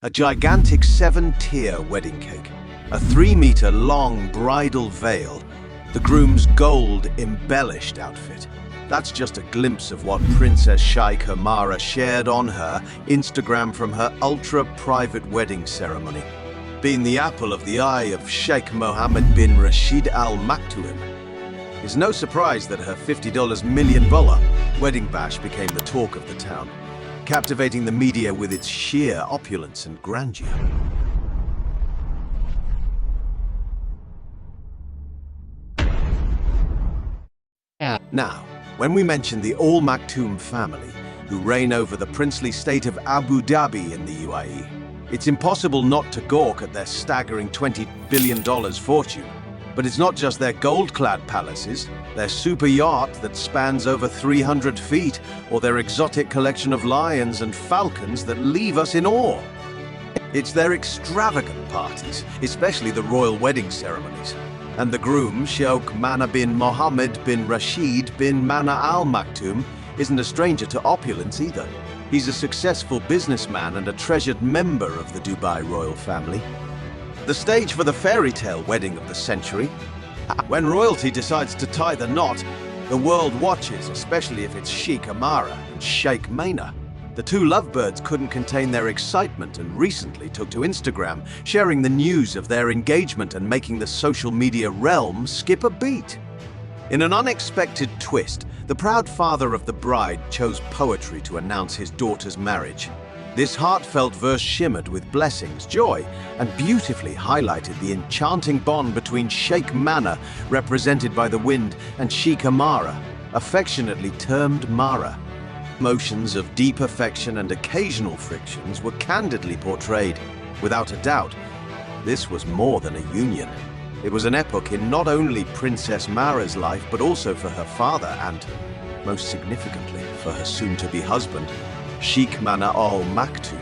A gigantic 7-tier wedding cake, a 3-meter-long bridal veil, the groom's gold-embellished outfit. That's just a glimpse of what Princess Sheikh Hamara shared on her Instagram from her ultra-private wedding ceremony. Being the apple of the eye of Sheikh Mohammed bin Rashid Al Maktoum, it's no surprise that her $50 million wedding bash became the talk of the town, captivating the media with its sheer opulence and grandeur. Now, when we mention the Al Maktoum family, who reign over the princely state of Abu Dhabi in the UAE, it's impossible not to gawk at their staggering $20 billion fortune. But it's not just their gold-clad palaces, their super yacht that spans over 300 feet, or their exotic collection of lions and falcons that leave us in awe. It's their extravagant parties, especially the royal wedding ceremonies. And the groom, Sheikh Mana bin Mohammed bin Rashid bin Mana Al Maktoum, isn't a stranger to opulence either. He's a successful businessman and a treasured member of the Dubai royal family. The stage for the fairy tale wedding of the century. When royalty decides to tie the knot, the world watches, especially if it's Sheikh Hamara and Sheikh Mana. The two lovebirds couldn't contain their excitement and recently took to Instagram, sharing the news of their engagement and making the social media realm skip a beat. In an unexpected twist, the proud father of the bride chose poetry to announce his daughter's marriage. This heartfelt verse shimmered with blessings, joy, and beautifully highlighted the enchanting bond between Sheikh Mana, represented by the wind, and Sheikh Hamara, affectionately termed Mara. Emotions of deep affection and occasional frictions were candidly portrayed. Without a doubt, this was more than a union. It was an epoch in not only Princess Mara's life, but also for her father and, most significantly, for her soon-to-be husband, Sheikh Mana Al Maktoum.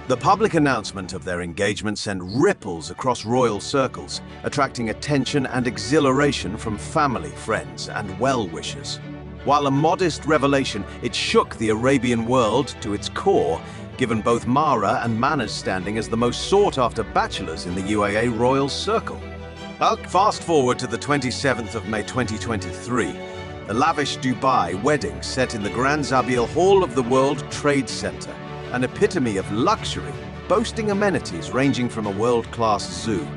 The public announcement of their engagement sent ripples across royal circles, attracting attention and exhilaration from family, friends, and well-wishers. While a modest revelation, it shook the Arabian world to its core, given both Mara and Mana's standing as the most sought-after bachelors in the UAE royal circle. Well, fast forward to the 27th of May 2023. The lavish Dubai wedding set in the Grand Zabiel Hall of the World Trade Center, an epitome of luxury, boasting amenities ranging from a world-class zoo,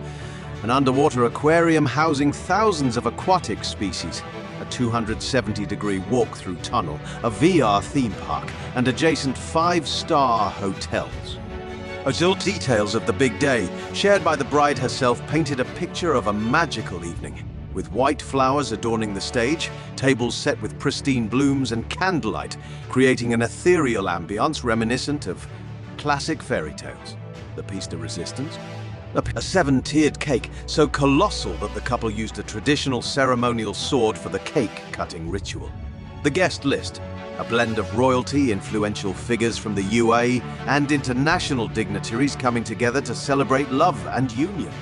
an underwater aquarium housing thousands of aquatic species, a 270-degree walk-through tunnel, a VR theme park, and adjacent 5-star hotels. Until details of the big day, shared by the bride herself, painted a picture of a magical evening, with white flowers adorning the stage, tables set with pristine blooms and candlelight, creating an ethereal ambiance reminiscent of classic fairy tales. The piece de resistance? A 7-tiered cake, so colossal that the couple used a traditional ceremonial sword for the cake-cutting ritual. The guest list, a blend of royalty, influential figures from the UAE, and international dignitaries coming together to celebrate love and union.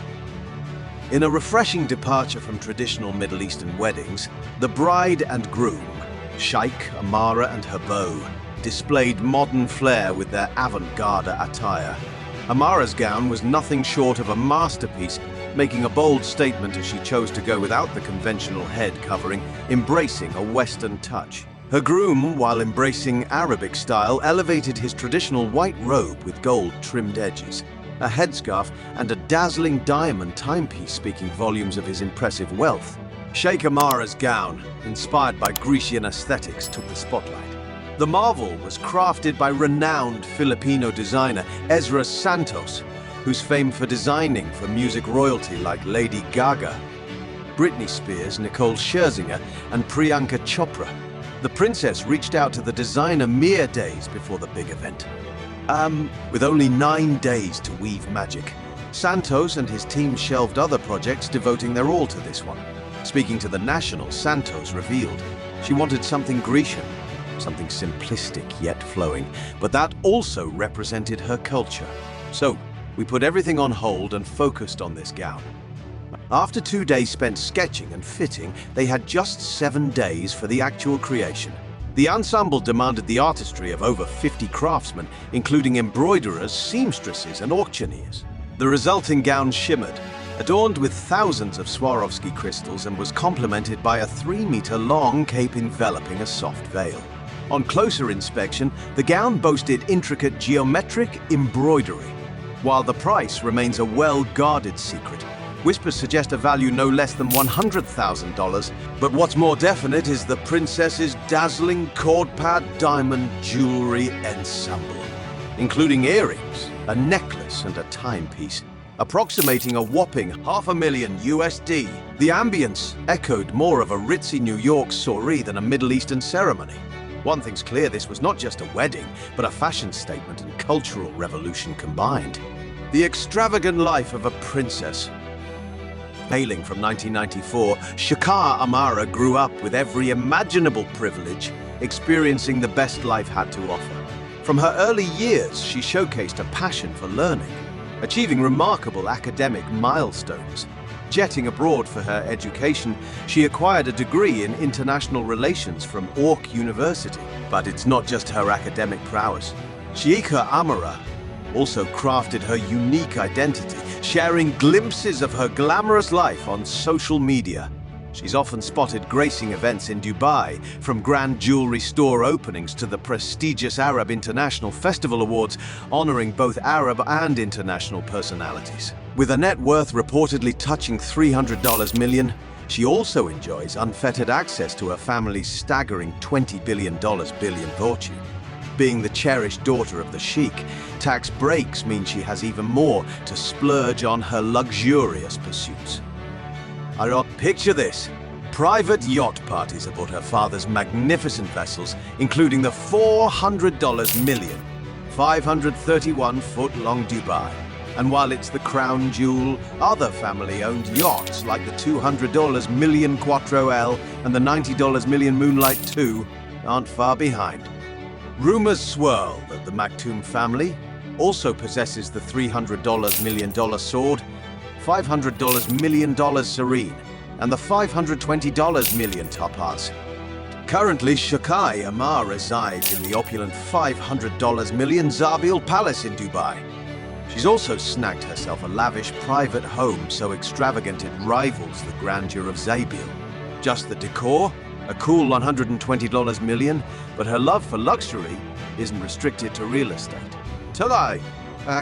In a refreshing departure from traditional Middle Eastern weddings, the bride and groom, Sheikh Hamara and her beau, displayed modern flair with their avant-garde attire. Hamara's gown was nothing short of a masterpiece, making a bold statement as she chose to go without the conventional head covering, embracing a Western touch. Her groom, while embracing Arabic style, elevated his traditional white robe with gold-trimmed edges, a headscarf, and a dazzling diamond timepiece speaking volumes of his impressive wealth. Sheikh Hamara's gown, inspired by Grecian aesthetics, took the spotlight. The marvel was crafted by renowned Filipino designer Ezra Santos, who's famed for designing for music royalty like Lady Gaga, Britney Spears, Nicole Scherzinger, and Priyanka Chopra. The princess reached out to the designer mere days before the big event. With only 9 days to weave magic, Santos and his team shelved other projects, devoting their all to this one. Speaking to The National, Santos revealed she wanted something Grecian, something simplistic yet flowing, but that also represented her culture. So, we put everything on hold and focused on this gown. After 2 days spent sketching and fitting, they had just 7 days for the actual creation. The ensemble demanded the artistry of over 50 craftsmen, including embroiderers, seamstresses, and auctioneers. The resulting gown shimmered, adorned with thousands of Swarovski crystals, and was complemented by a 3-meter-long cape enveloping a soft veil. On closer inspection, the gown boasted intricate geometric embroidery. While the price remains a well-guarded secret, whispers suggest a value no less than $100,000, but what's more definite is the princess's dazzling cord-pad diamond jewelry ensemble, including earrings, a necklace, and a timepiece, approximating a whopping $500,000 USD. The ambience echoed more of a ritzy New York soiree than a Middle Eastern ceremony. One thing's clear, this was not just a wedding, but a fashion statement and cultural revolution combined. The extravagant life of a princess. Hailing from 1994, Shakar Amara grew up with every imaginable privilege, experiencing the best life had to offer. From her early years, she showcased a passion for learning, achieving remarkable academic milestones. Jetting abroad for her education, she acquired a degree in international relations from York University. But it's not just her academic prowess. Shikha Amara also crafted her unique identity, sharing glimpses of her glamorous life on social media. She's often spotted gracing events in Dubai, from grand jewelry store openings to the prestigious Arab International Festival Awards, honoring both Arab and international personalities. With a net worth reportedly touching $300 million, she also enjoys unfettered access to her family's staggering $20 billion fortune. Being the cherished daughter of the sheik, tax breaks mean she has even more to splurge on her luxurious pursuits. Picture this. Private yacht parties aboard her father's magnificent vessels, including the $400 million, 531-foot-long Dubai. And while it's the crown jewel, other family-owned yachts like the $200 million Quattro L and the $90 million Moonlight 2 aren't far behind. Rumors swirl that the Maktoum family also possesses the $300 million sword, $500 million Serene, and the $520 million Topaz. Currently, Shakar Amar resides in the opulent $500 million Zabil Palace in Dubai. She's also snagged herself a lavish private home so extravagant it rivals the grandeur of Zabil. Just the decor? A cool $120 million, but her love for luxury isn't restricted to real estate. Talai,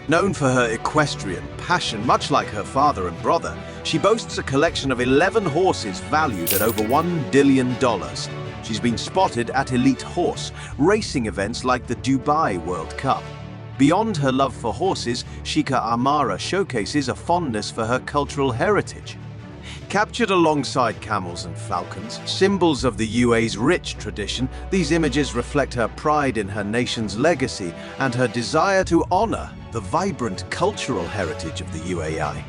known for her equestrian passion, much like her father and brother, she boasts a collection of 11 horses valued at over $1 billion. She's been spotted at elite horse racing events like the Dubai World Cup. Beyond her love for horses, Shikha Amara showcases a fondness for her cultural heritage. Captured alongside camels and falcons, symbols of the UAE's rich tradition, these images reflect her pride in her nation's legacy and her desire to honor the vibrant cultural heritage of the UAE.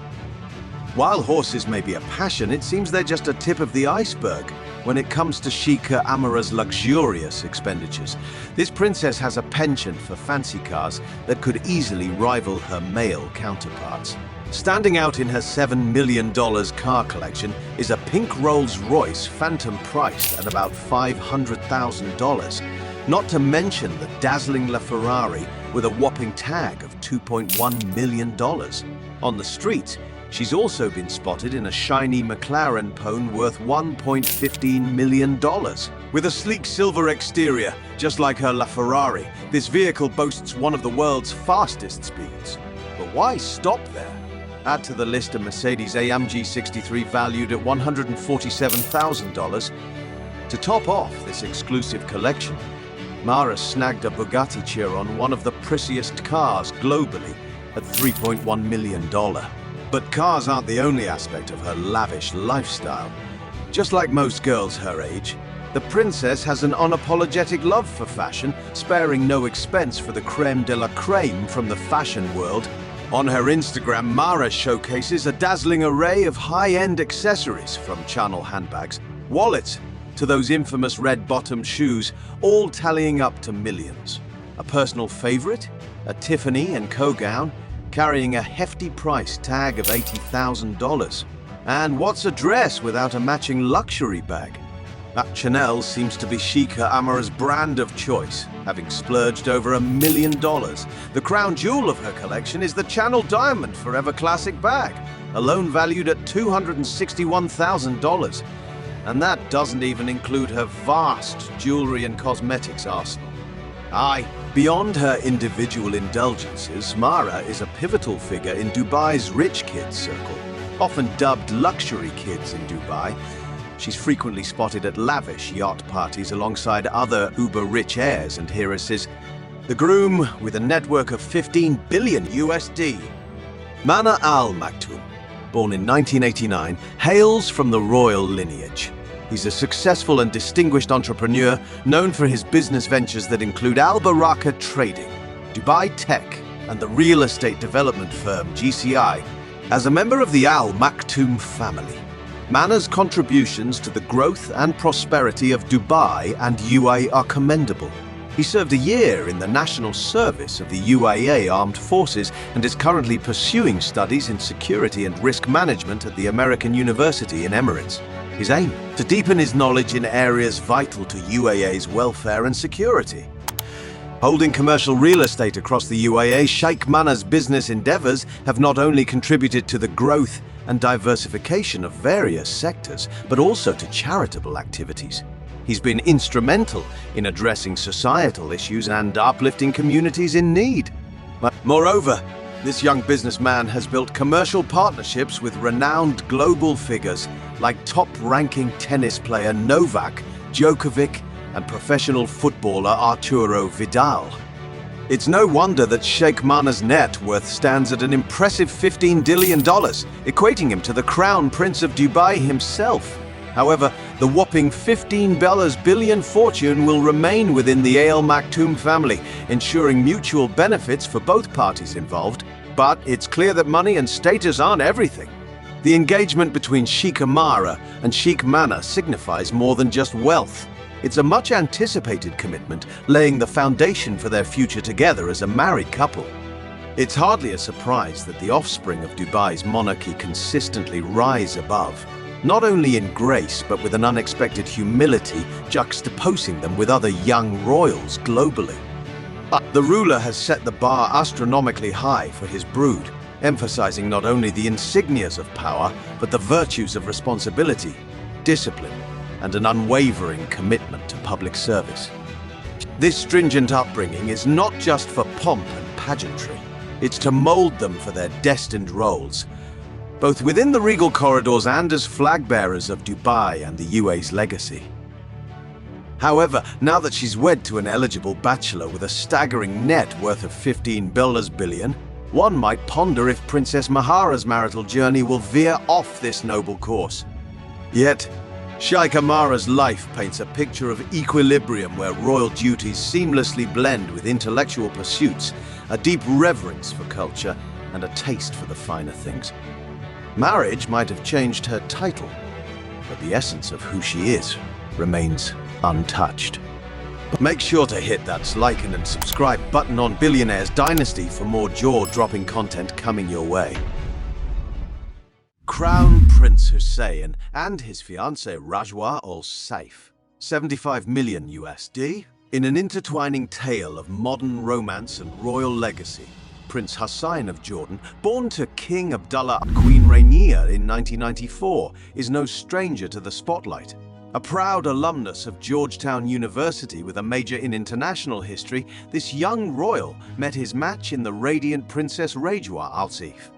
While horses may be a passion, it seems they're just a tip of the iceberg when it comes to Shikha Amara's luxurious expenditures. This princess has a penchant for fancy cars that could easily rival her male counterparts. Standing out in her $7 million car collection is a pink Rolls-Royce Phantom priced at about $500,000, not to mention the dazzling LaFerrari with a whopping tag of $2.1 million. On the street, she's also been spotted in a shiny McLaren Pone worth $1.15 million. With a sleek silver exterior, just like her LaFerrari, this vehicle boasts one of the world's fastest speeds. But why stop there? Add to the list a Mercedes-AMG 63 valued at $147,000. To top off this exclusive collection, Mara snagged a Bugatti Chiron, one of the priciest cars globally, at $3.1 million. But cars aren't the only aspect of her lavish lifestyle. Just like most girls her age, the princess has an unapologetic love for fashion, sparing no expense for the creme de la creme from the fashion world. On her Instagram, Mara showcases a dazzling array of high-end accessories, from Chanel handbags, wallets, to those infamous red-bottomed shoes, all tallying up to millions. A personal favorite, a Tiffany & Co. gown, carrying a hefty price tag of $80,000. And what's a dress without a matching luxury bag? Chanel seems to be Sheikha Amara's brand of choice, having splurged over $1 million. The crown jewel of her collection is the Channel Diamond Forever Classic bag, alone valued at $261,000. And that doesn't even include her vast jewelry and cosmetics arsenal. Beyond her individual indulgences, Mara is a pivotal figure in Dubai's rich kids circle, often dubbed luxury kids in Dubai. She's frequently spotted at lavish yacht parties alongside other uber-rich heirs and heiresses. The groom with a network of 15 billion USD. Mana Al Maktoum, born in 1989, hails from the royal lineage. He's a successful and distinguished entrepreneur known for his business ventures that include Al Baraka Trading, Dubai Tech, and the real estate development firm GCI. As a member of the Al Maktoum family, Mana's contributions to the growth and prosperity of Dubai and UAE are commendable. He served a year in the national service of the UAE Armed Forces and is currently pursuing studies in security and risk management at the American University in Emirates. His aim? To deepen his knowledge in areas vital to UAE's welfare and security. Holding commercial real estate across the UAE, Sheikh Mana's business endeavors have not only contributed to the growth and diversification of various sectors, but also to charitable activities. He's been instrumental in addressing societal issues and uplifting communities in need. Moreover, this young businessman has built commercial partnerships with renowned global figures like top-ranking tennis player Novak Djokovic and professional footballer Arturo Vidal. It's no wonder that Sheikh Mana's net worth stands at an impressive $15 billion, equating him to the Crown Prince of Dubai himself. However, the whopping $15 billion fortune will remain within the Al Maktoum family, ensuring mutual benefits for both parties involved. But it's clear that money and status aren't everything. The engagement between Sheikh Amara and Sheikh Mana signifies more than just wealth. It's a much-anticipated commitment, laying the foundation for their future together as a married couple. It's hardly a surprise that the offspring of Dubai's monarchy consistently rise above, not only in grace but with an unexpected humility, juxtaposing them with other young royals globally. The ruler has set the bar astronomically high for his brood, emphasizing not only the insignias of power, but the virtues of responsibility, discipline, and an unwavering commitment to public service. This stringent upbringing is not just for pomp and pageantry, it's to mold them for their destined roles, both within the regal corridors and as flag-bearers of Dubai and the UAE's legacy. However, now that she's wed to an eligible bachelor with a staggering net worth of $15 billion, one might ponder if Princess Mahara's marital journey will veer off this noble course. Yet, Sheikh Amara's life paints a picture of equilibrium where royal duties seamlessly blend with intellectual pursuits, a deep reverence for culture, and a taste for the finer things. Marriage might have changed her title, but the essence of who she is remains untouched. But make sure to hit that like and subscribe button on Billionaire Dynasty for more jaw-dropping content coming your way. Crown Prince Hussein and his fiancée Rajwa Al Saif, 75 million USD, in an intertwining tale of modern romance and royal legacy. Prince Hussein of Jordan, born to King Abdullah and Queen Rania in 1994, is no stranger to the spotlight. A proud alumnus of Georgetown University with a major in international history, this young royal met his match in the radiant Princess Rajwa Al Saif.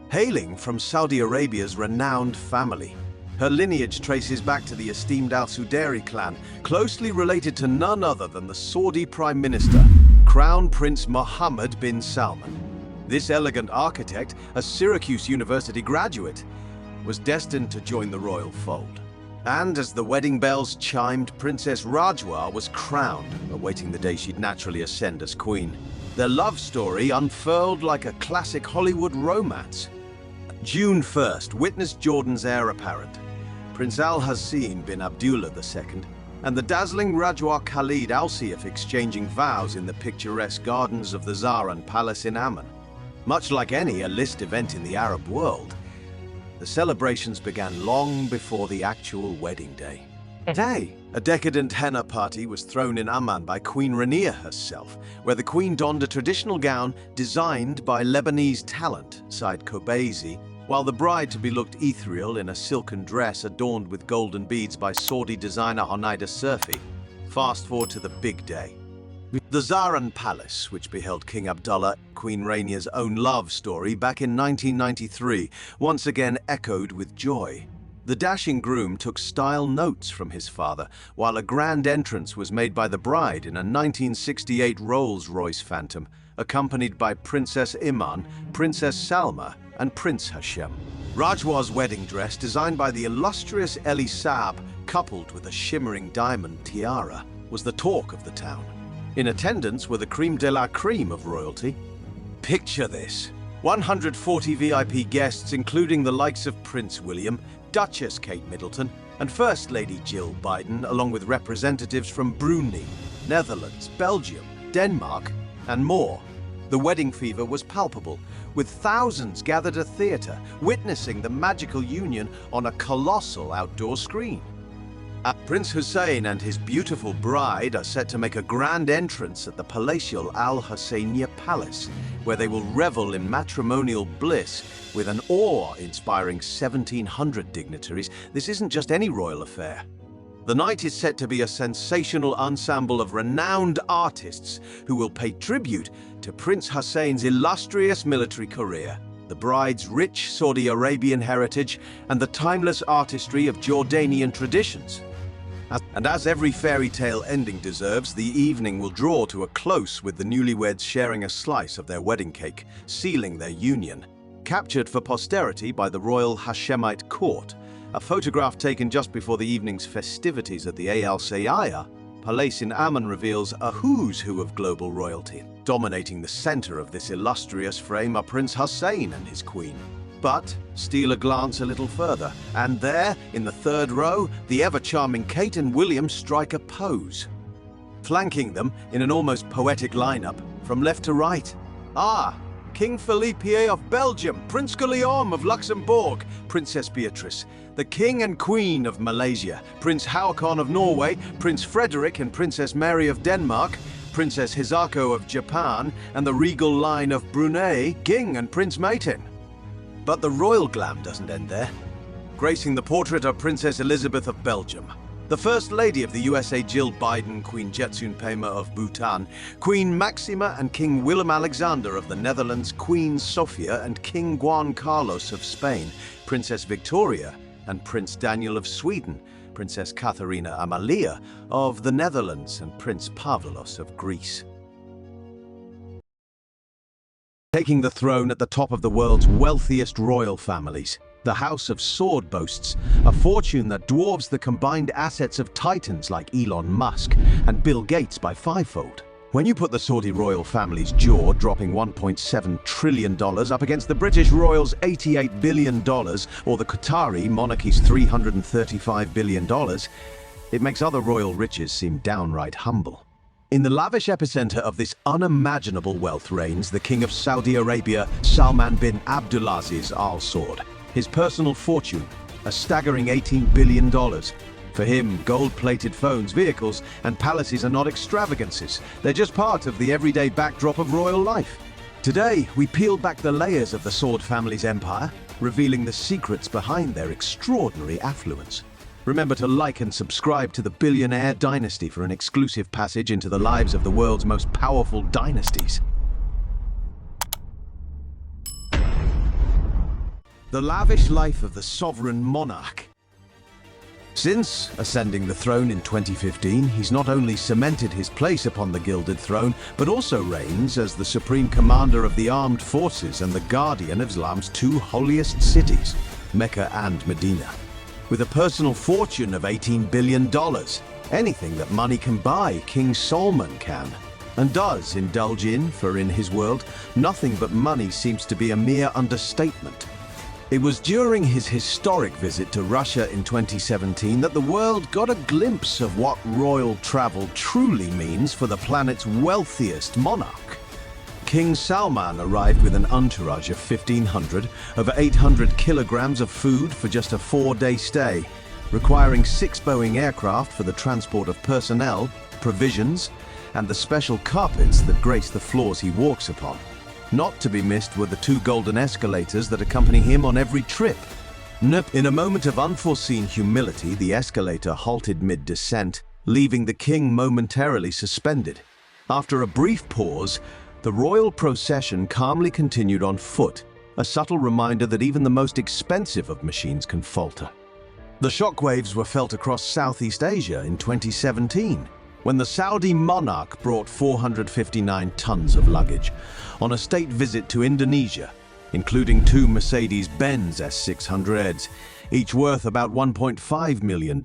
Hailing from Saudi Arabia's renowned family, her lineage traces back to the esteemed Al Sudairi clan, closely related to none other than the Saudi Prime Minister, Crown Prince Mohammed bin Salman. This elegant architect, a Syracuse University graduate, was destined to join the royal fold. And as the wedding bells chimed, Princess Rajwa was crowned, awaiting the day she'd naturally ascend as queen. Their love story unfurled like a classic Hollywood romance. June 1st witnessed Jordan's heir apparent, Prince Al-Hassan bin Abdullah II, and the dazzling Rajwa Khalid Al Saif exchanging vows in the picturesque gardens of the Zaran Palace in Amman. Much like any A-list event in the Arab world, the celebrations began long before the actual wedding day. Today, a decadent henna party was thrown in Amman by Queen Rania herself, where the Queen donned a traditional gown designed by Lebanese talent, Said Kobazi, while the bride to be looked ethereal in a silken dress adorned with golden beads by Saudi designer Honaida Surfi. Fast forward to the big day. The Zaran Palace, which beheld King Abdullah, Queen Rania's own love story back in 1993, once again echoed with joy. The dashing groom took style notes from his father, while a grand entrance was made by the bride in a 1968 Rolls-Royce Phantom, accompanied by Princess Iman, Princess Salma, and Prince Hashem. Rajwa's wedding dress, designed by the illustrious Elie Saab, coupled with a shimmering diamond tiara, was the talk of the town. In attendance were the creme de la creme of royalty. Picture this: 140 VIP guests, including the likes of Prince William, Duchess Kate Middleton, and First Lady Jill Biden, along with representatives from Brunei, Netherlands, Belgium, Denmark, and more. The wedding fever was palpable, with thousands gathered at theatre, witnessing the magical union on a colossal outdoor screen. Prince Hussein and his beautiful bride are set to make a grand entrance at the palatial Al Husseiniya Palace, where they will revel in matrimonial bliss with an awe-inspiring 1,700 dignitaries. This isn't just any royal affair. The night is set to be a sensational ensemble of renowned artists who will pay tribute to Prince Hussein's illustrious military career, the bride's rich Saudi Arabian heritage, and the timeless artistry of Jordanian traditions. And as every fairy tale ending deserves, the evening will draw to a close with the newlyweds sharing a slice of their wedding cake, sealing their union. Captured for posterity by the royal Hashemite court, a photograph taken just before the evening's festivities at the Al Sayaya Palace in Amman reveals a who's who of global royalty. Dominating the center of this illustrious frame are Prince Hussein and his queen. But steal a glance a little further, and there, in the third row, the ever-charming Kate and William strike a pose. Flanking them, in an almost poetic lineup, from left to right, King Felipe of Belgium, Prince Guillaume of Luxembourg, Princess Beatrice, the King and Queen of Malaysia, Prince Haakon of Norway, Prince Frederick and Princess Mary of Denmark, Princess Hisako of Japan, and the regal line of Brunei, King and Prince Matin. But the royal glam doesn't end there. Gracing the portrait are Princess Elizabeth of Belgium, the First Lady of the USA Jill Biden, Queen Jetsun Pema of Bhutan, Queen Maxima and King Willem-Alexander of the Netherlands, Queen Sofia and King Juan Carlos of Spain, Princess Victoria and Prince Daniel of Sweden, Princess Katharina Amalia of the Netherlands, and Prince Pavlos of Greece. Taking the throne at the top of the world's wealthiest royal families, the House of Sword boasts a fortune that dwarfs the combined assets of titans like Elon Musk and Bill Gates by fivefold. When you put the Saudi royal family's jaw dropping $1.7 trillion up against the British royals' $88 billion or the Qatari monarchy's $335 billion, it makes other royal riches seem downright humble. In the lavish epicenter of this unimaginable wealth reigns the King of Saudi Arabia, Salman bin Abdulaziz Al Saud. His personal fortune, a staggering $18 billion. For him, gold-plated phones, vehicles, and palaces are not extravagances. They're just part of the everyday backdrop of royal life. Today, we peel back the layers of the Saud family's empire, revealing the secrets behind their extraordinary affluence. Remember to like and subscribe to the Billionaire Dynasty for an exclusive passage into the lives of the world's most powerful dynasties. The lavish life of the sovereign monarch. Since ascending the throne in 2015, he's not only cemented his place upon the gilded throne, but also reigns as the supreme commander of the armed forces and the guardian of Islam's two holiest cities, Mecca and Medina. With a personal fortune of $18 billion, anything that money can buy, King Salman can, and does indulge in, for in his world, nothing but money seems to be a mere understatement. It was during his historic visit to Russia in 2017 that the world got a glimpse of what royal travel truly means for the planet's wealthiest monarch. King Salman arrived with an entourage of 1,500, over 800 kilograms of food for just a 4-day stay, requiring 6 Boeing aircraft for the transport of personnel, provisions, and the special carpets that grace the floors he walks upon. Not to be missed were the 2 golden escalators that accompany him on every trip. In a moment of unforeseen humility, the escalator halted mid-descent, leaving the king momentarily suspended. After a brief pause, the royal procession calmly continued on foot, a subtle reminder that even the most expensive of machines can falter. The shockwaves were felt across Southeast Asia in 2017, when the Saudi monarch brought 459 tons of luggage on a state visit to Indonesia, including 2 Mercedes-Benz S600s, each worth about $1.5 million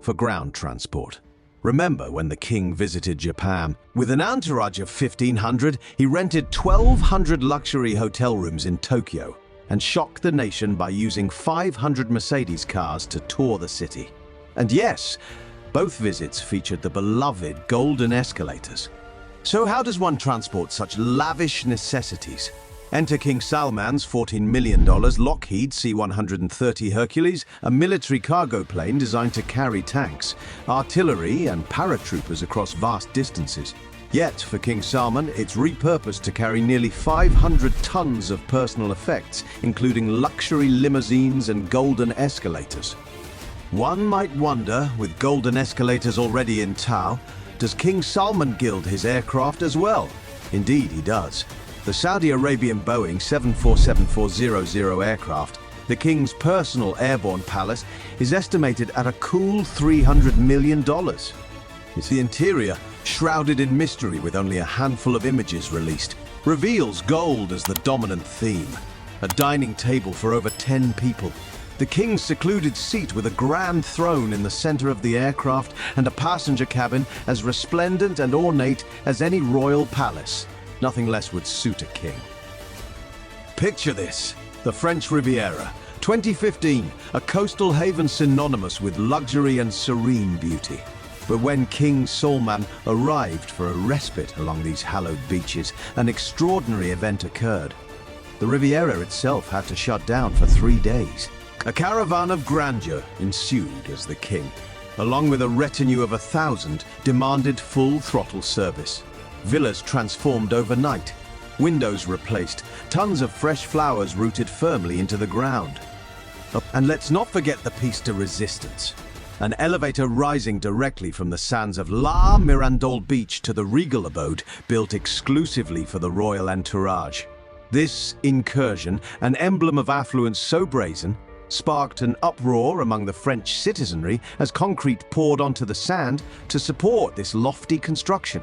for ground transport. Remember when the king visited Japan? With an entourage of 1,500, he rented 1,200 luxury hotel rooms in Tokyo and shocked the nation by using 500 Mercedes cars to tour the city. And yes, both visits featured the beloved golden escalators. So how does one transport such lavish necessities? Enter King Salman's $14 million Lockheed C-130 Hercules, a military cargo plane designed to carry tanks, artillery, and paratroopers across vast distances. Yet, for King Salman, it's repurposed to carry nearly 500 tons of personal effects, including luxury limousines and golden escalators. One might wonder, with golden escalators already in tow, does King Salman gild his aircraft as well? Indeed, he does. The Saudi Arabian Boeing 747-400 aircraft, the King's personal airborne palace, is estimated at a cool $300 million. It's the interior, shrouded in mystery with only a handful of images released, reveals gold as the dominant theme. A dining table for over 10 people. The King's secluded seat with a grand throne in the center of the aircraft and a passenger cabin as resplendent and ornate as any royal palace. Nothing less would suit a king. Picture this, the French Riviera, 2015, a coastal haven synonymous with luxury and serene beauty. But when King Salman arrived for a respite along these hallowed beaches, an extraordinary event occurred. The Riviera itself had to shut down for 3 days. A caravan of grandeur ensued as the king, along with a retinue of 1,000, demanded full throttle service. Villas transformed overnight, windows replaced, tons of fresh flowers rooted firmly into the ground. And let's not forget the piece de resistance. An elevator rising directly from the sands of La Mirandole Beach to the regal abode built exclusively for the royal entourage. This incursion, an emblem of affluence so brazen, sparked an uproar among the French citizenry as concrete poured onto the sand to support this lofty construction.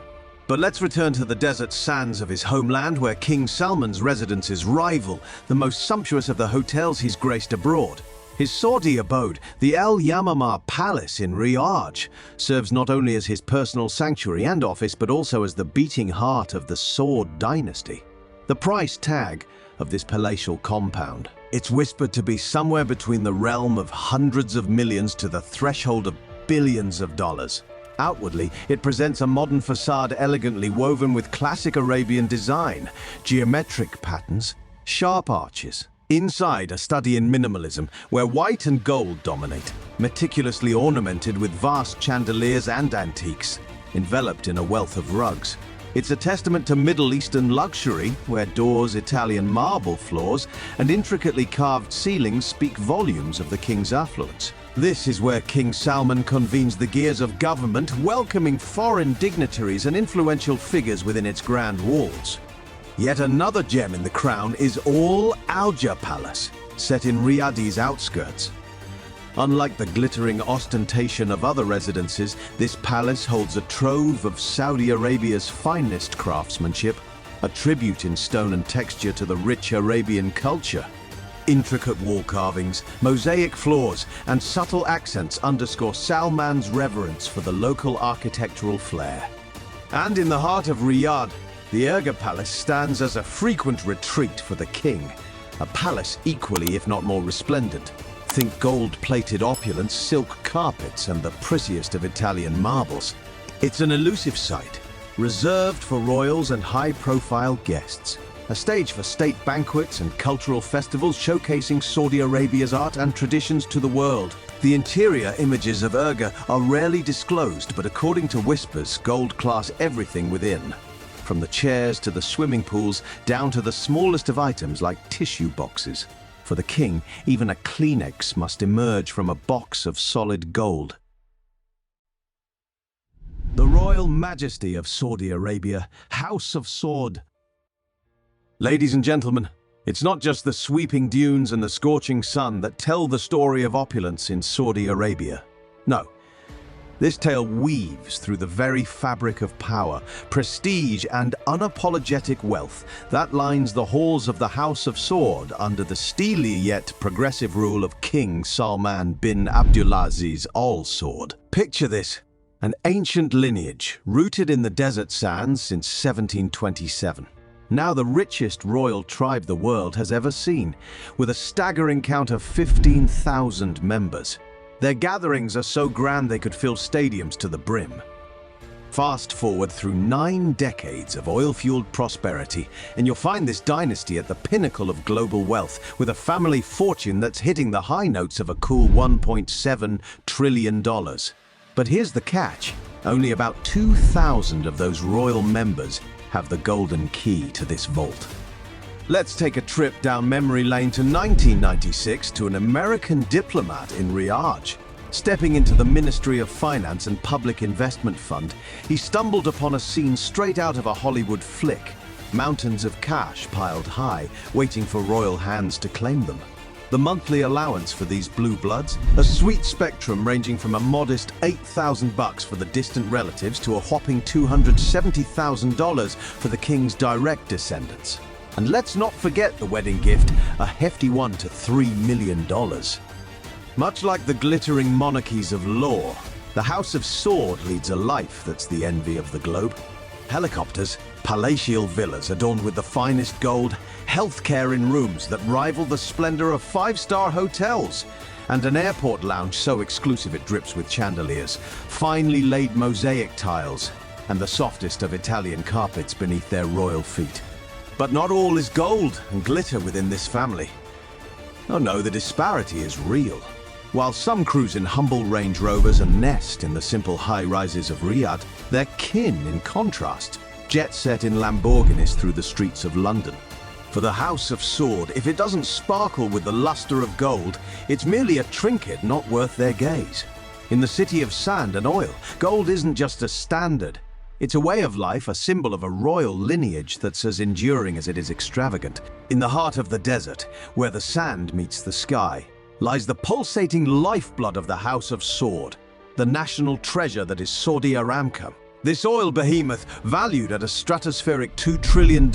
But let's return to the desert sands of his homeland, where King Salman's residences rival the most sumptuous of the hotels he's graced abroad. His Saudi abode, the Al Yamamah Palace in Riyadh, serves not only as his personal sanctuary and office, but also as the beating heart of the Saud dynasty. The price tag of this palatial compound, it's whispered to be somewhere between the realm of hundreds of millions to the threshold of billions of dollars. Outwardly, it presents a modern facade elegantly woven with classic Arabian design, geometric patterns, sharp arches. Inside, a study in minimalism, where white and gold dominate, meticulously ornamented with vast chandeliers and antiques, enveloped in a wealth of rugs. It's a testament to Middle Eastern luxury, where doors, Italian marble floors, and intricately carved ceilings speak volumes of the king's affluence. This is where King Salman convenes the gears of government, welcoming foreign dignitaries and influential figures within its grand walls. Yet another gem in the crown is Al Auja Palace, set in Riyadh's outskirts. Unlike the glittering ostentation of other residences, this palace holds a trove of Saudi Arabia's finest craftsmanship, a tribute in stone and texture to the rich Arabian culture. Intricate wall carvings, mosaic floors, and subtle accents underscore Salman's reverence for the local architectural flair. And in the heart of Riyadh, the Urga Palace stands as a frequent retreat for the king, a palace equally if not more resplendent. Think gold-plated opulence, silk carpets, and the prettiest of Italian marbles. It's an elusive sight, reserved for royals and high-profile guests. A stage for state banquets and cultural festivals showcasing Saudi Arabia's art and traditions to the world. The interior images of Urga are rarely disclosed, but according to whispers, gold class everything within. From the chairs to the swimming pools, down to the smallest of items like tissue boxes. For the king, even a Kleenex must emerge from a box of solid gold. The Royal Majesty of Saudi Arabia, House of Saud. Ladies and gentlemen, it's not just the sweeping dunes and the scorching sun that tell the story of opulence in Saudi Arabia. No. This tale weaves through the very fabric of power, prestige, and unapologetic wealth that lines the halls of the House of Saud under the steely yet progressive rule of King Salman bin Abdulaziz Al Saud. Picture this, an ancient lineage rooted in the desert sands since 1727. Now the richest royal tribe the world has ever seen, with a staggering count of 15,000 members. Their gatherings are so grand they could fill stadiums to the brim. Fast forward through 9 decades of oil-fueled prosperity, and you'll find this dynasty at the pinnacle of global wealth, with a family fortune that's hitting the high notes of a cool $1.7 trillion. But here's the catch. Only about 2,000 of those royal members have the golden key to this vault. Let's take a trip down memory lane to 1996 to an American diplomat in Riyadh. Stepping into the Ministry of Finance and Public Investment Fund, he stumbled upon a scene straight out of a Hollywood flick. Mountains of cash piled high, waiting for royal hands to claim them. The monthly allowance for these blue bloods, a sweet spectrum ranging from a modest $8,000 for the distant relatives to a whopping $270,000 for the king's direct descendants. And let's not forget the wedding gift, a hefty $1 to $3 million. Much like the glittering monarchies of law, the House of Saud leads a life that's the envy of the globe. Helicopters, palatial villas adorned with the finest gold, healthcare in rooms that rival the splendor of 5-star hotels, and an airport lounge so exclusive it drips with chandeliers, finely laid mosaic tiles, and the softest of Italian carpets beneath their royal feet. But not all is gold and glitter within this family. Oh no, the disparity is real. While some cruise in humble Range Rovers and nest in the simple high-rises of Riyadh, they're kin in contrast, jet-set in Lamborghinis through the streets of London. For the House of Saud, if it doesn't sparkle with the luster of gold, it's merely a trinket not worth their gaze. In the city of sand and oil, gold isn't just a standard. It's a way of life, a symbol of a royal lineage that's as enduring as it is extravagant. In the heart of the desert, where the sand meets the sky, lies the pulsating lifeblood of the House of Saud, the national treasure that is Saudi Aramco. This oil behemoth, valued at a stratospheric $2 trillion,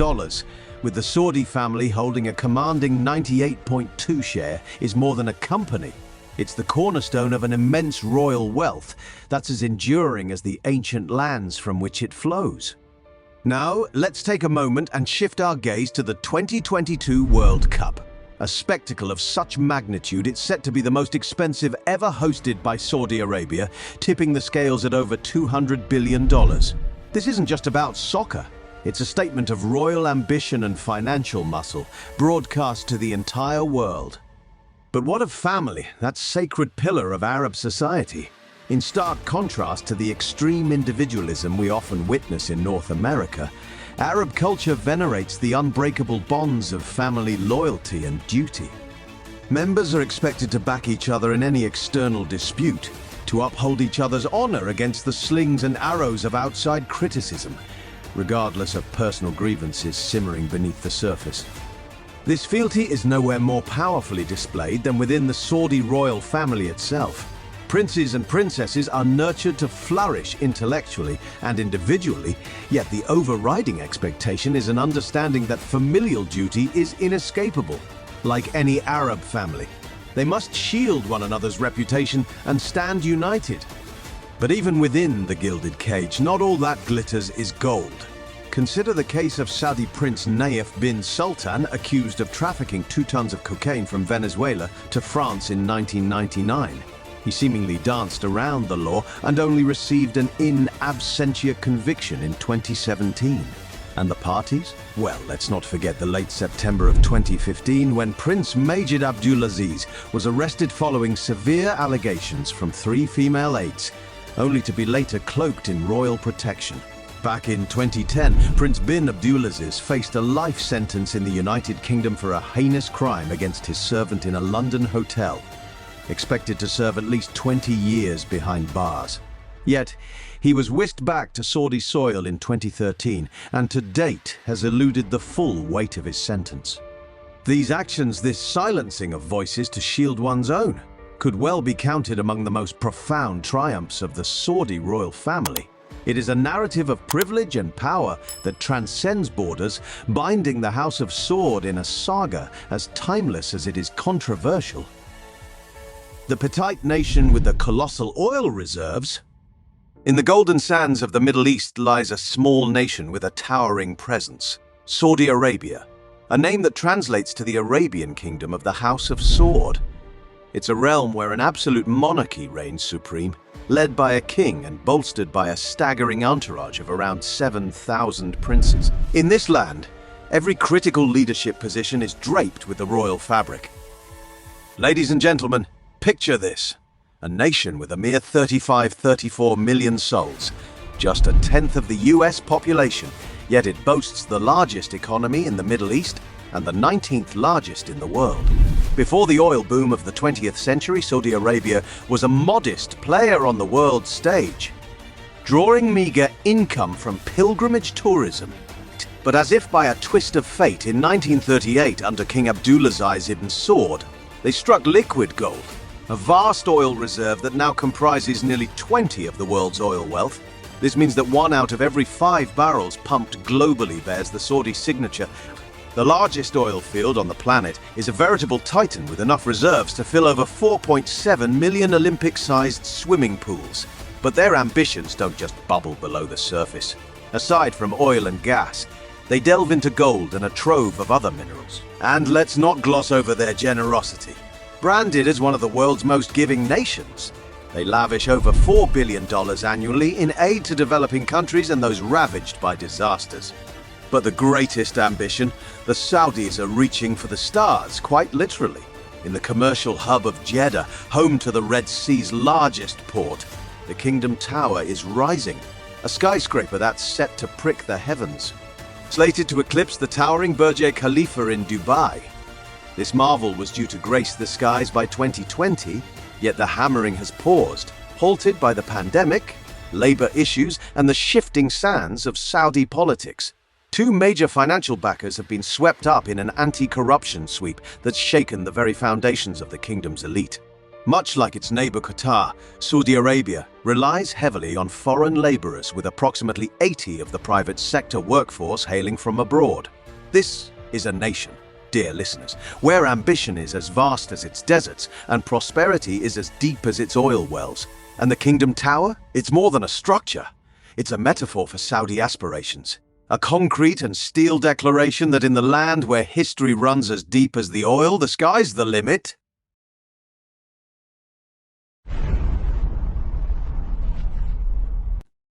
with the Saudi family holding a commanding 98.2% share, is more than a company. It's the cornerstone of an immense royal wealth that's as enduring as the ancient lands from which it flows. Now, let's take a moment and shift our gaze to the 2022 World Cup. A spectacle of such magnitude, it's set to be the most expensive ever hosted by Saudi Arabia, tipping the scales at over $200 billion. This isn't just about soccer. It's a statement of royal ambition and financial muscle, broadcast to the entire world. But what of family, that sacred pillar of Arab society? In stark contrast to the extreme individualism we often witness in North America, Arab culture venerates the unbreakable bonds of family loyalty and duty. Members are expected to back each other in any external dispute, to uphold each other's honor against the slings and arrows of outside criticism, regardless of personal grievances simmering beneath the surface. This fealty is nowhere more powerfully displayed than within the Saudi royal family itself. Princes and princesses are nurtured to flourish intellectually and individually, yet the overriding expectation is an understanding that familial duty is inescapable. Like any Arab family, they must shield one another's reputation and stand united. But even within the gilded cage, not all that glitters is gold. Consider the case of Saudi Prince Nayef bin Sultan, accused of trafficking 2 tons of cocaine from Venezuela to France in 1999. He seemingly danced around the law and only received an in absentia conviction in 2017. And the parties? Well, let's not forget the late September of 2015 when Prince Majid Abdulaziz was arrested following severe allegations from 3 female aides, only to be later cloaked in royal protection. Back in 2010, Prince bin Abdulaziz faced a life sentence in the United Kingdom for a heinous crime against his servant in a London hotel, expected to serve at least 20 years behind bars. Yet, he was whisked back to Saudi soil in 2013 and to date has eluded the full weight of his sentence. These actions, this silencing of voices to shield one's own, could well be counted among the most profound triumphs of the Saudi royal family. It is a narrative of privilege and power that transcends borders, binding the House of Saud in a saga as timeless as it is controversial. The petite nation with the colossal oil reserves. In the golden sands of the Middle East lies a small nation with a towering presence, Saudi Arabia, a name that translates to the Arabian kingdom of the House of Saud. It's a realm where an absolute monarchy reigns supreme, led by a king and bolstered by a staggering entourage of around 7,000 princes. In this land, every critical leadership position is draped with the royal fabric. Ladies and gentlemen, picture this. A nation with a mere 34 million souls, just a tenth of the US population, yet it boasts the largest economy in the Middle East and the 19th largest in the world. Before the oil boom of the 20th century, Saudi Arabia was a modest player on the world stage, drawing meager income from pilgrimage tourism. But as if by a twist of fate, in 1938, under King Abdulaziz ibn Saud, they struck liquid gold, a vast oil reserve that now comprises nearly 20 of the world's oil wealth. This means that 1 out of every 5 barrels pumped globally bears the Saudi signature. The largest oil field on the planet is a veritable titan with enough reserves to fill over 4.7 million Olympic-sized swimming pools. But their ambitions don't just bubble below the surface. Aside from oil and gas, they delve into gold and a trove of other minerals. And let's not gloss over their generosity. Branded as one of the world's most giving nations, they lavish over $4 billion annually in aid to developing countries and those ravaged by disasters. But the greatest ambition, the Saudis are reaching for the stars, quite literally. In the commercial hub of Jeddah, home to the Red Sea's largest port, the Kingdom Tower is rising, a skyscraper that's set to prick the heavens. Slated to eclipse the towering Burj Khalifa in Dubai, this marvel was due to grace the skies by 2020, yet the hammering has paused, halted by the pandemic, labor issues, and the shifting sands of Saudi politics. 2 major financial backers have been swept up in an anti-corruption sweep that's shaken the very foundations of the kingdom's elite. Much like its neighbor Qatar, Saudi Arabia relies heavily on foreign laborers, with approximately 80 of the private sector workforce hailing from abroad. This is a nation, dear listeners, where ambition is as vast as its deserts and prosperity is as deep as its oil wells. And the Kingdom Tower? It's more than a structure. It's a metaphor for Saudi aspirations. A concrete and steel declaration that in the land where history runs as deep as the oil, the sky's the limit.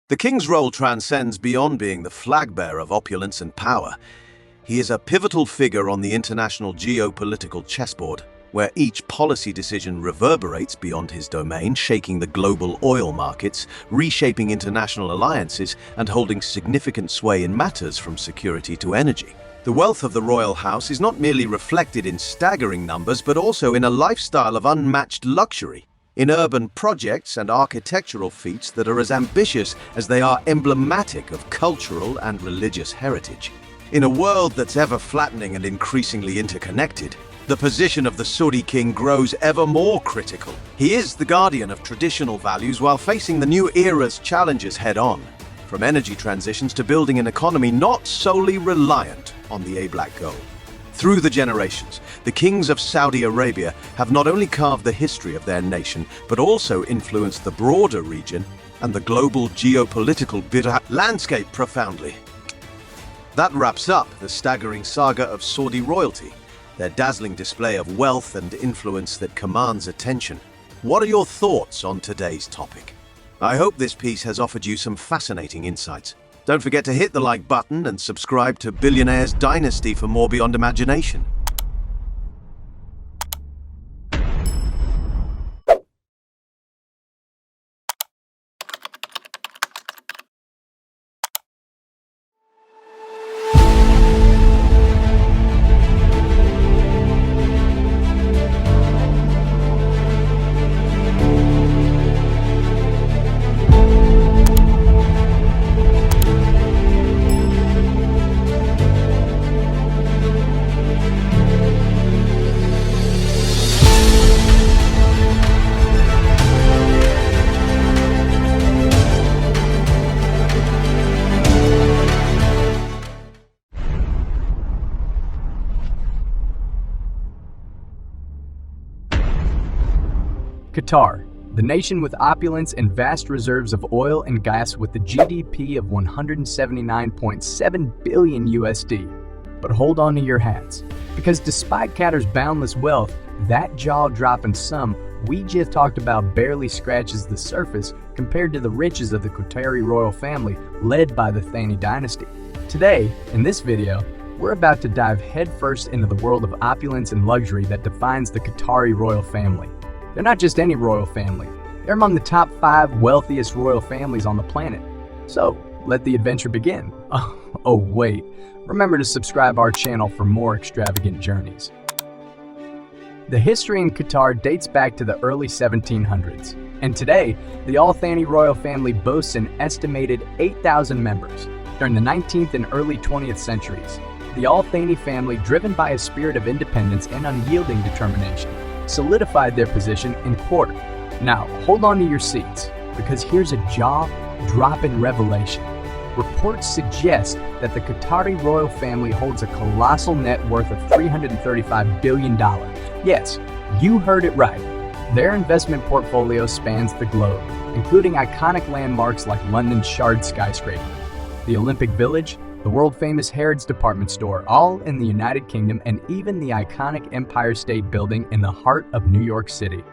The king's role transcends beyond being the flag-bearer of opulence and power. He is a pivotal figure on the international geopolitical chessboard, where each policy decision reverberates beyond his domain, shaking the global oil markets, reshaping international alliances, and holding significant sway in matters from security to energy. The wealth of the royal house is not merely reflected in staggering numbers, but also in a lifestyle of unmatched luxury, in urban projects and architectural feats that are as ambitious as they are emblematic of cultural and religious heritage. In a world that's ever flattening and increasingly interconnected, the position of the Saudi king grows ever more critical. He is the guardian of traditional values while facing the new era's challenges head-on, from energy transitions to building an economy not solely reliant on the black gold. Through the generations, the kings of Saudi Arabia have not only carved the history of their nation, but also influenced the broader region and the global geopolitical landscape profoundly. That wraps up the staggering saga of Saudi royalty, their dazzling display of wealth and influence that commands attention. What are your thoughts on today's topic? I hope this piece has offered you some fascinating insights. Don't forget to hit the like button and subscribe to Billionaire Dynasty for more beyond imagination. Qatar, the nation with opulence and vast reserves of oil and gas with the GDP of 179.7 billion USD. But hold on to your hats, because despite Qatar's boundless wealth, that jaw-dropping sum we just talked about barely scratches the surface compared to the riches of the Qatari royal family led by the Thani dynasty. Today, in this video, we're about to dive headfirst into the world of opulence and luxury that defines the Qatari royal family. They're not just any royal family. They're among the top 5 wealthiest royal families on the planet. So, let the adventure begin. Oh wait, remember to subscribe our channel for more extravagant journeys. The history in Qatar dates back to the early 1700s, and today, the Al Thani royal family boasts an estimated 8,000 members. During the 19th and early 20th centuries, the Al Thani family, driven by a spirit of independence and unyielding determination, solidified their position in court. Now, hold on to your seats, because here's a jaw-dropping revelation. Reports suggest that the Qatari royal family holds a colossal net worth of $335 billion. Yes, you heard it right. Their investment portfolio spans the globe, including iconic landmarks like London's Shard skyscraper, the Olympic Village, the world-famous Harrods department store, all in the United Kingdom, and even the iconic Empire State Building in the heart of New York City.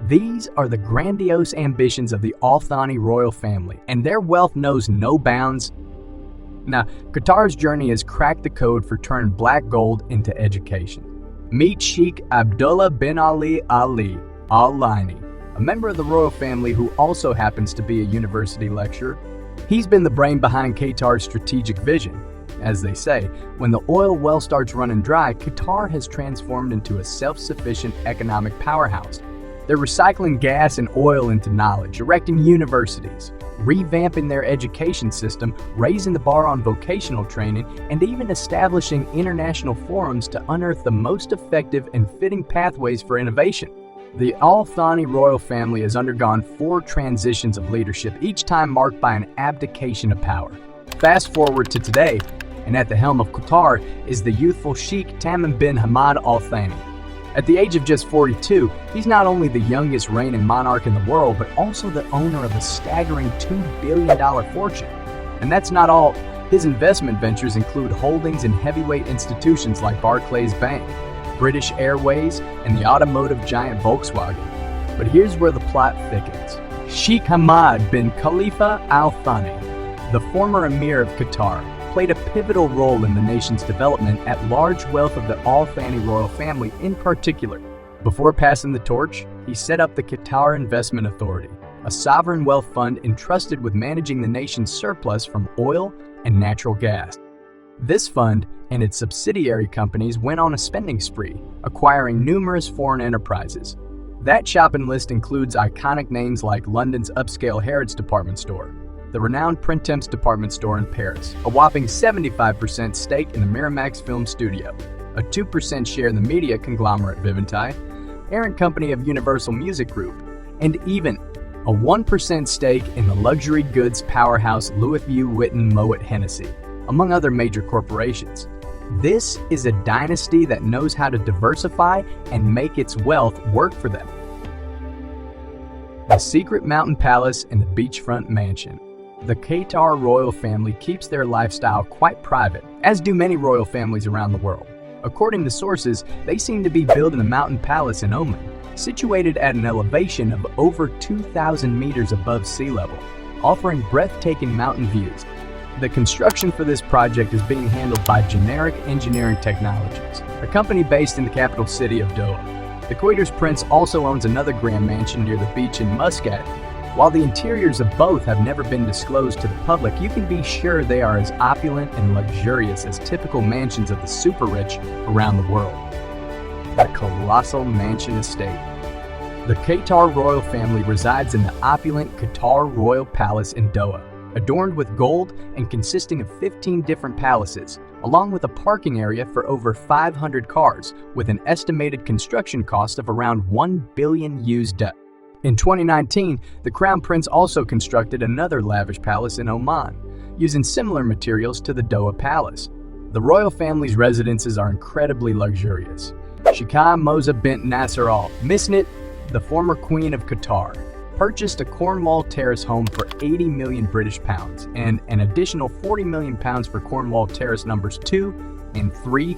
These are the grandiose ambitions of the Al Thani royal family, and their wealth knows no bounds. Now, Qatar's journey has cracked the code for turning black gold into education. Meet Sheikh Abdullah bin Ali Al Thani, a member of the royal family who also happens to be a university lecturer. He's been the brain behind Qatar's strategic vision. As they say, when the oil well starts running dry, Qatar has transformed into a self-sufficient economic powerhouse. They're recycling gas and oil into knowledge, erecting universities, revamping their education system, raising the bar on vocational training, and even establishing international forums to unearth the most effective and fitting pathways for innovation. The Al Thani royal family has undergone 4 transitions of leadership, each time marked by an abdication of power. Fast forward to today, and at the helm of Qatar is the youthful Sheikh Tamim bin Hamad Al Thani. At the age of just 42, he's not only the youngest reigning monarch in the world, but also the owner of a staggering $2 billion fortune. And that's not all. His investment ventures include holdings in heavyweight institutions like Barclays Bank, British Airways, and the automotive giant Volkswagen. But here's where the plot thickens. Sheikh Hamad bin Khalifa Al Thani, the former emir of Qatar, played a pivotal role in the nation's development at large wealth of the Al Thani royal family in particular. Before passing the torch, he set up the Qatar Investment Authority, a sovereign wealth fund entrusted with managing the nation's surplus from oil and natural gas. This fund and its subsidiary companies went on a spending spree, acquiring numerous foreign enterprises. That shopping list includes iconic names like London's upscale Harrods department store, the renowned Printemps department store in Paris, a whopping 75% stake in the Miramax film studio, a 2% share in the media conglomerate Viventai, parent company of Universal Music Group, and even a 1% stake in the luxury goods powerhouse Louis Vuitton Moet Hennessy, among other major corporations. This is a dynasty that knows how to diversify and make its wealth work for them. The secret mountain palace and the beachfront mansion. The Qatar royal family keeps their lifestyle quite private, as do many royal families around the world. According to sources, they seem to be building a mountain palace in Oman, situated at an elevation of over 2,000 meters above sea level, offering breathtaking mountain views. The construction for this project is being handled by Generic Engineering Technologies, a company based in the capital city of Doha. The Quator's Prince also owns another grand mansion near the beach in Muscat. While the interiors of both have never been disclosed to the public, you can be sure they are as opulent and luxurious as typical mansions of the super rich around the world. The colossal mansion estate. The Qatar royal family resides in the opulent Qatar Royal Palace in Doha, adorned with gold and consisting of 15 different palaces, along with a parking area for over 500 cars, with an estimated construction cost of around $1 billion. In 2019, the Crown Prince also constructed another lavish palace in Oman, using similar materials to the Doha Palace. The royal family's residences are incredibly luxurious. Sheikha Moza bint Nasser Al Misnit, the former Queen of Qatar, purchased a Cornwall Terrace home for 80 million British pounds and an additional 40 million pounds for Cornwall Terrace numbers 2 and 3.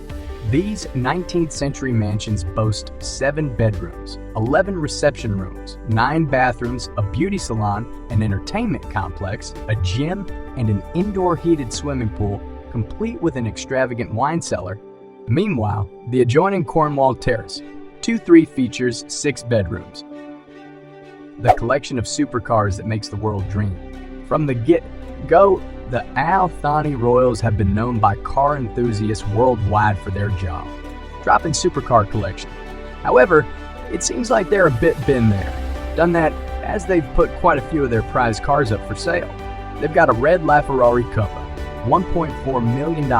These 19th century mansions boast 7 bedrooms, 11 reception rooms, 9 bathrooms, a beauty salon, an entertainment complex, a gym, and an indoor heated swimming pool, complete with an extravagant wine cellar. Meanwhile, the adjoining Cornwall Terrace, 2-3 features 6 bedrooms. The collection of supercars that makes the world dream. From the get-go, the Al Thani Royals have been known by car enthusiasts worldwide for their job, dropping supercar collection. However, it seems like they're a bit been there, done that, as they've put quite a few of their prized cars up for sale. They've got a red LaFerrari Cupa, $1.4 million,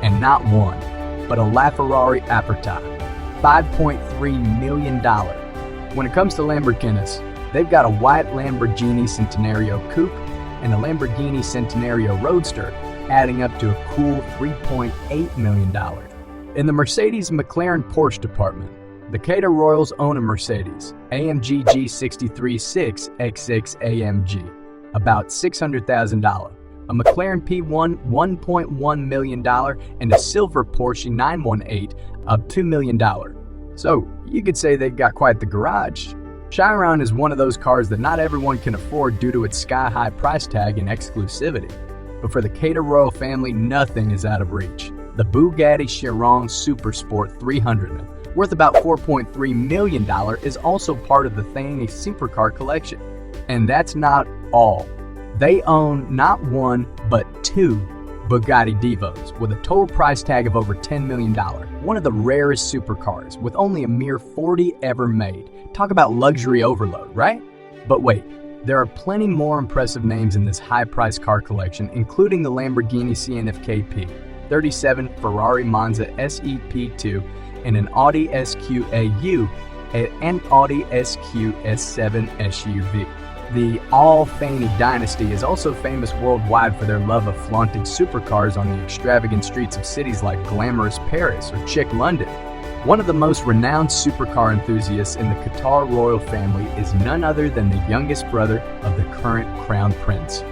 and not one, but a LaFerrari Aperta, $5.3 million. When it comes to Lamborghinis, they've got a white Lamborghini Centenario Coupe and a Lamborghini Centenario Roadster, adding up to a cool $3.8 million. In the Mercedes McLaren Porsche department, the Qatar Royals own a Mercedes AMG G63 6XX AMG, about $600,000, a McLaren P1 $1.1 million, and a silver Porsche 918 of $2 million. So you could say they've got quite the garage. Chiron is one of those cars that not everyone can afford due to its sky-high price tag and exclusivity. But for the Qatar royal family, nothing is out of reach. The Bugatti Chiron Supersport 300, worth about $4.3 million, is also part of the Thani supercar collection. And that's not all. They own not one, but 2 Bugatti Divos with a total price tag of over $10 million, one of the rarest supercars, with only a mere 40 ever made. Talk about luxury overload, right? But wait, there are plenty more impressive names in this high-priced car collection, including the Lamborghini CNFKP, 37 Ferrari Monza SEP2, and an Audi SQAU, and Audi SQ-S7 SUV. The Al Thani Dynasty is also famous worldwide for their love of flaunting supercars on the extravagant streets of cities like glamorous Paris or chic London. One of the most renowned supercar enthusiasts in the Qatar royal family is none other than the youngest brother of the current crown prince,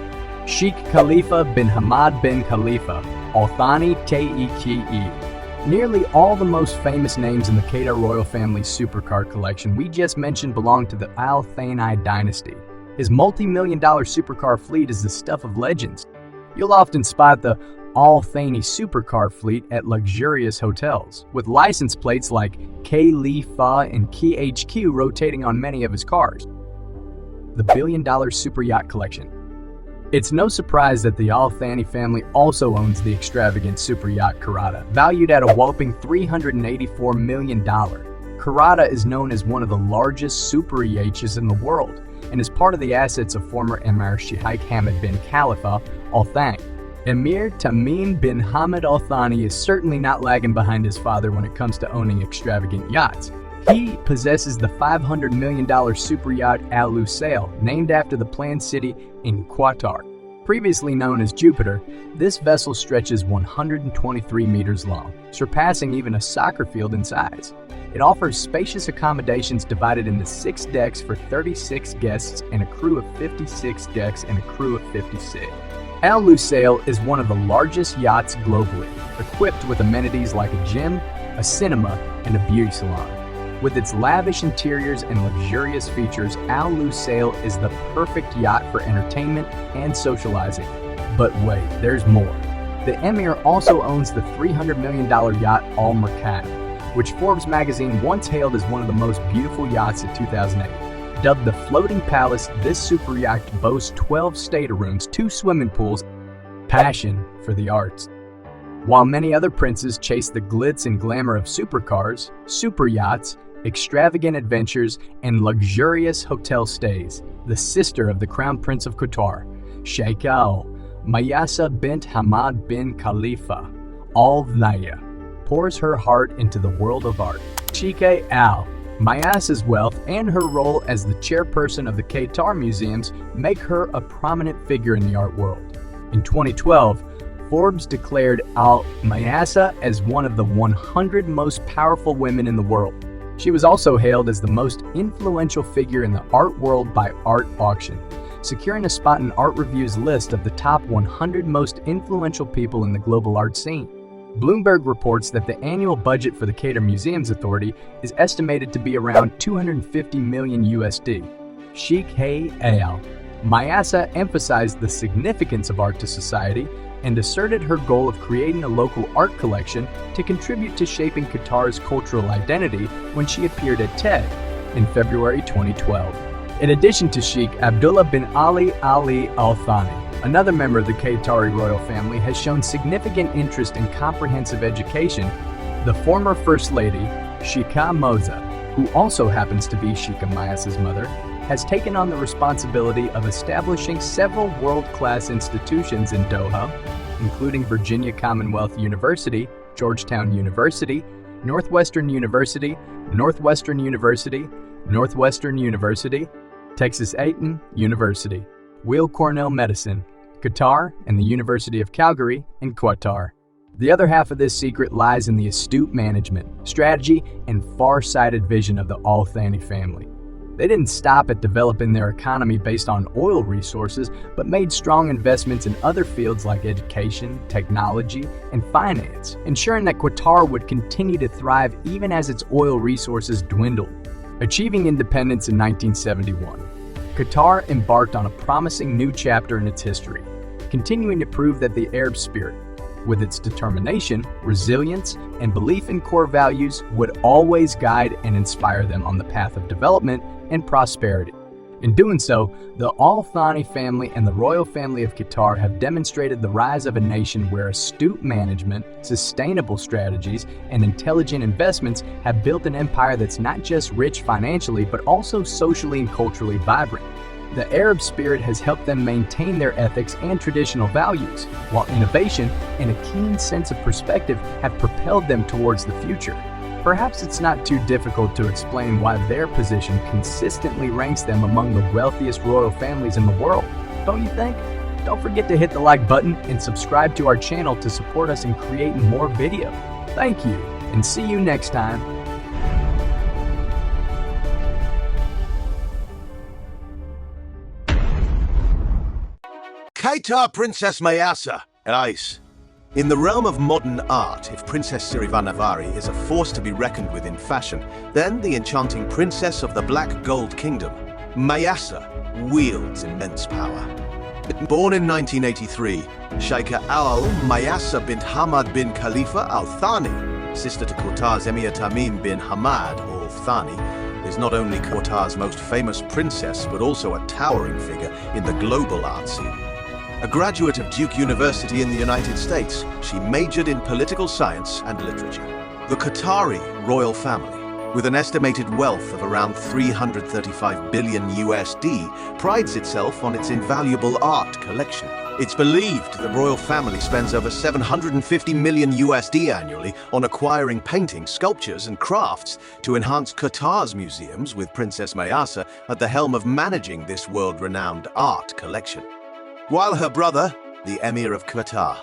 Sheikh Khalifa bin Hamad bin Khalifa Al Thani Taqi. Nearly all the most famous names in the Qatar royal family's supercar collection we just mentioned belong to the Al Thani dynasty. His multi-million-dollar supercar fleet is the stuff of legends. You'll often spot the Al Thani supercar fleet at luxurious hotels, with license plates like Khalifa and KHQ rotating on many of his cars. The billion-dollar super yacht collection. It's no surprise that the Al Thani family also owns the extravagant super yacht Karada, valued at a whopping $384 million. Karada is known as one of the largest super yachts in the world, and is part of the assets of former Emir Sheikh Hamad bin Khalifa Al Thani. Emir Tamim bin Hamad Al Thani is certainly not lagging behind his father when it comes to owning extravagant yachts. He possesses the $500 million super yacht Al Lusail, named after the planned city in Qatar. Previously known as Jupiter, this vessel stretches 123 meters long, surpassing even a soccer field in size. It offers spacious accommodations divided into 6 decks for 36 guests and a crew of 56 decks and a crew of 56. Al Lusail is one of the largest yachts globally, equipped with amenities like a gym, a cinema, and a beauty salon. With its lavish interiors and luxurious features, Al Lusail is the perfect yacht for entertainment and socializing. But wait, there's more. The Emir also owns the $300 million yacht Al Merkab, which Forbes magazine once hailed as one of the most beautiful yachts of 2008. Dubbed the Floating Palace, this super yacht boasts 12 staterooms, 2 swimming pools, passion for the arts. While many other princes chase the glitz and glamour of supercars, super yachts, extravagant adventures, and luxurious hotel stays, the sister of the Crown Prince of Qatar, Sheikh Al Mayasa bint Hamad bin Khalifa Al Thaniya, pours her heart into the world of art. Sheikh Al Mayasa's wealth and her role as the chairperson of the Qatar Museums make her a prominent figure in the art world. In 2012, Forbes declared Al Mayasa as one of the 100 most powerful women in the world. She was also hailed as the most influential figure in the art world by Art Auction, securing a spot in Art Review's list of the top 100 most influential people in the global art scene. Bloomberg reports that the annual budget for the Qatar Museums Authority is estimated to be around $250 million USD. Sheikh Al Mayasa emphasized the significance of art to society and asserted her goal of creating a local art collection to contribute to shaping Qatar's cultural identity when she appeared at TED in February 2012. In addition to Sheikh, Abdullah bin Ali Al Thani, another member of the Qatari royal family, has shown significant interest in comprehensive education. The former First Lady, Sheikha Moza, who also happens to be Sheikh Mayasa's mother, has taken on the responsibility of establishing several world-class institutions in Doha, including Virginia Commonwealth University, Georgetown University, Northwestern University, Northwestern University, Northwestern University, Texas A&M University, Weill Cornell Medicine, Qatar, and the University of Calgary in Qatar. The other half of this secret lies in the astute management, strategy, and far-sighted vision of the Al Thani family. They didn't stop at developing their economy based on oil resources, but made strong investments in other fields like education, technology, and finance, ensuring that Qatar would continue to thrive even as its oil resources dwindled. Achieving independence in 1971, Qatar embarked on a promising new chapter in its history, continuing to prove that the Arab spirit, with its determination, resilience, and belief in core values, would always guide and inspire them on the path of development and prosperity. In doing so, the Al Thani family and the royal family of Qatar have demonstrated the rise of a nation where astute management, sustainable strategies, and intelligent investments have built an empire that's not just rich financially, but also socially and culturally vibrant. The Arab spirit has helped them maintain their ethics and traditional values, while innovation and a keen sense of perspective have propelled them towards the future. Perhaps it's not too difficult to explain why their position consistently ranks them among the wealthiest royal families in the world, don't you think? Don't forget to hit the like button and subscribe to our channel to support us in creating more videos. Thank you, and see you next time. Qatar Princess Mayasa, Ice. In the realm of modern art, if Princess Sirivanavari is a force to be reckoned with in fashion, then the enchanting princess of the Black Gold Kingdom, Mayasa, wields immense power. Born in 1983, Sheikha Al Mayasa bint Hamad bin Khalifa Al Thani, sister to Qatar's Emir Tamim bin Hamad Al Thani, is not only Qatar's most famous princess, but also a towering figure in the global art scene. A graduate of Duke University in the United States, she majored in political science and literature. The Qatari royal family, with an estimated wealth of around 335 billion USD, prides itself on its invaluable art collection. It's believed the royal family spends over 750 million USD annually on acquiring paintings, sculptures, and crafts to enhance Qatar's museums, with Princess Mayasa at the helm of managing this world-renowned art collection. While her brother, the Emir of Qatar,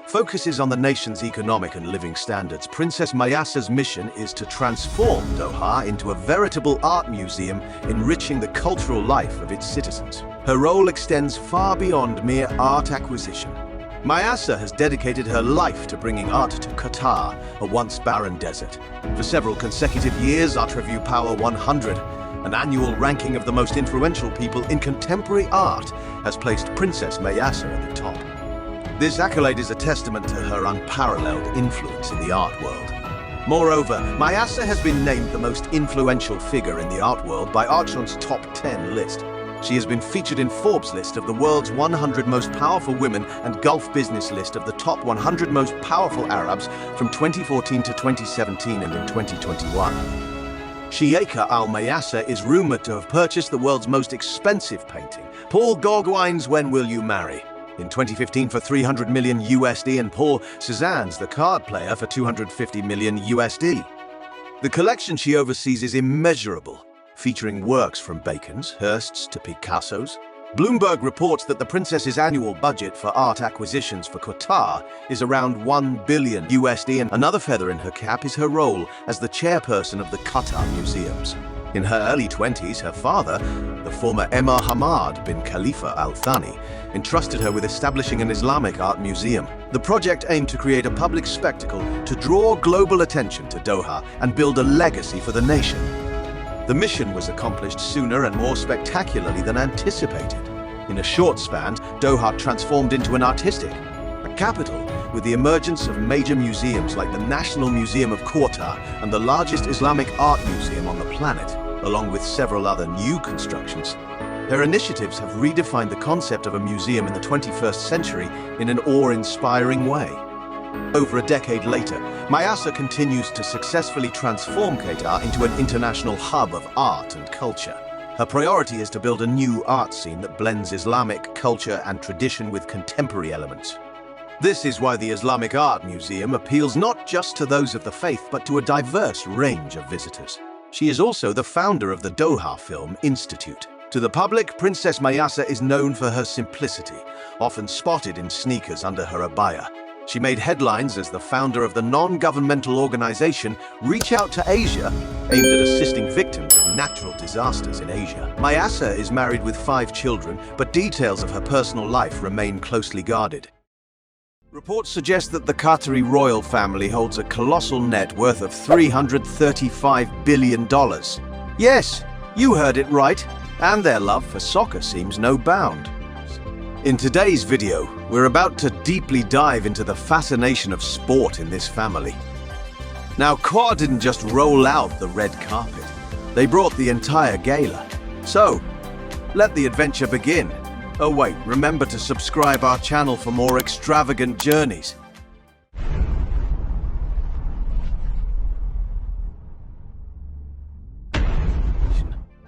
focuses on the nation's economic and living standards, Princess Mayasa's mission is to transform Doha into a veritable art museum, enriching the cultural life of its citizens. Her role extends far beyond mere art acquisition. Mayasa has dedicated her life to bringing art to Qatar, a once barren desert. For several consecutive years, Art Review Power 100, an annual ranking of the most influential people in contemporary art, has placed Princess Mayasa at the top. This accolade is a testament to her unparalleled influence in the art world. Moreover, Mayasa has been named the most influential figure in the art world by Archon's top 10 list. She has been featured in Forbes' list of the world's 100 most powerful women and Gulf Business list of the top 100 most powerful Arabs from 2014 to 2017 and in 2021. Sheikha Al-Mayasa is rumored to have purchased the world's most expensive painting, Paul Gauguin's When Will You Marry? In 2015 for $300 million USD and Paul Cézanne's The Card Player for $250 million USD. The collection she oversees is immeasurable, featuring works from Bacon's, Hirst's to Picasso's. Bloomberg reports that the princess's annual budget for art acquisitions for Qatar is around $1 billion USD, and another feather in her cap is her role as the chairperson of the Qatar Museums. In her early 20s, her father, the former Emir Hamad bin Khalifa Al Thani, entrusted her with establishing an Islamic art museum. The project aimed to create a public spectacle to draw global attention to Doha and build a legacy for the nation. The mission was accomplished sooner and more spectacularly than anticipated. In a short span, Doha transformed into an artistic capital with the emergence of major museums like the National Museum of Qatar and the largest Islamic art museum on the planet, along with several other new constructions. Their initiatives have redefined the concept of a museum in the 21st century in an awe-inspiring way. Over a decade later, Mayasa continues to successfully transform Qatar into an international hub of art and culture. Her priority is to build a new art scene that blends Islamic culture and tradition with contemporary elements. This is why the Islamic Art Museum appeals not just to those of the faith, but to a diverse range of visitors. She is also the founder of the Doha Film Institute. To the public, Princess Mayasa is known for her simplicity, often spotted in sneakers under her abaya. She made headlines as the founder of the non-governmental organization Reach Out to Asia, aimed at assisting victims of natural disasters in Asia. Mayasa is married with 5 children, but details of her personal life remain closely guarded. Reports suggest that the Qatari royal family holds a colossal net worth of $335 billion. Yes, you heard it right, and their love for soccer seems no bound. In today's video, we're about to deeply dive into the fascination of sport in this family. Now, Qatar didn't just roll out the red carpet, they brought the entire gala. So, let the adventure begin. Oh wait, remember to subscribe our channel for more extravagant journeys.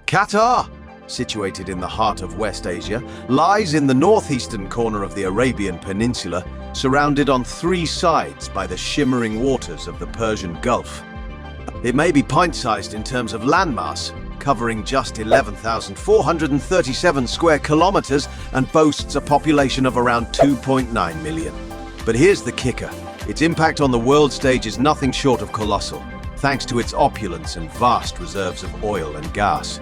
Qatar, situated in the heart of West Asia, lies in the northeastern corner of the Arabian Peninsula, surrounded on 3 sides by the shimmering waters of the Persian Gulf. It may be pint-sized in terms of landmass, covering just 11,437 square kilometers and boasts a population of around 2.9 million. But here's the kicker. Its impact on the world stage is nothing short of colossal, thanks to its opulence and vast reserves of oil and gas.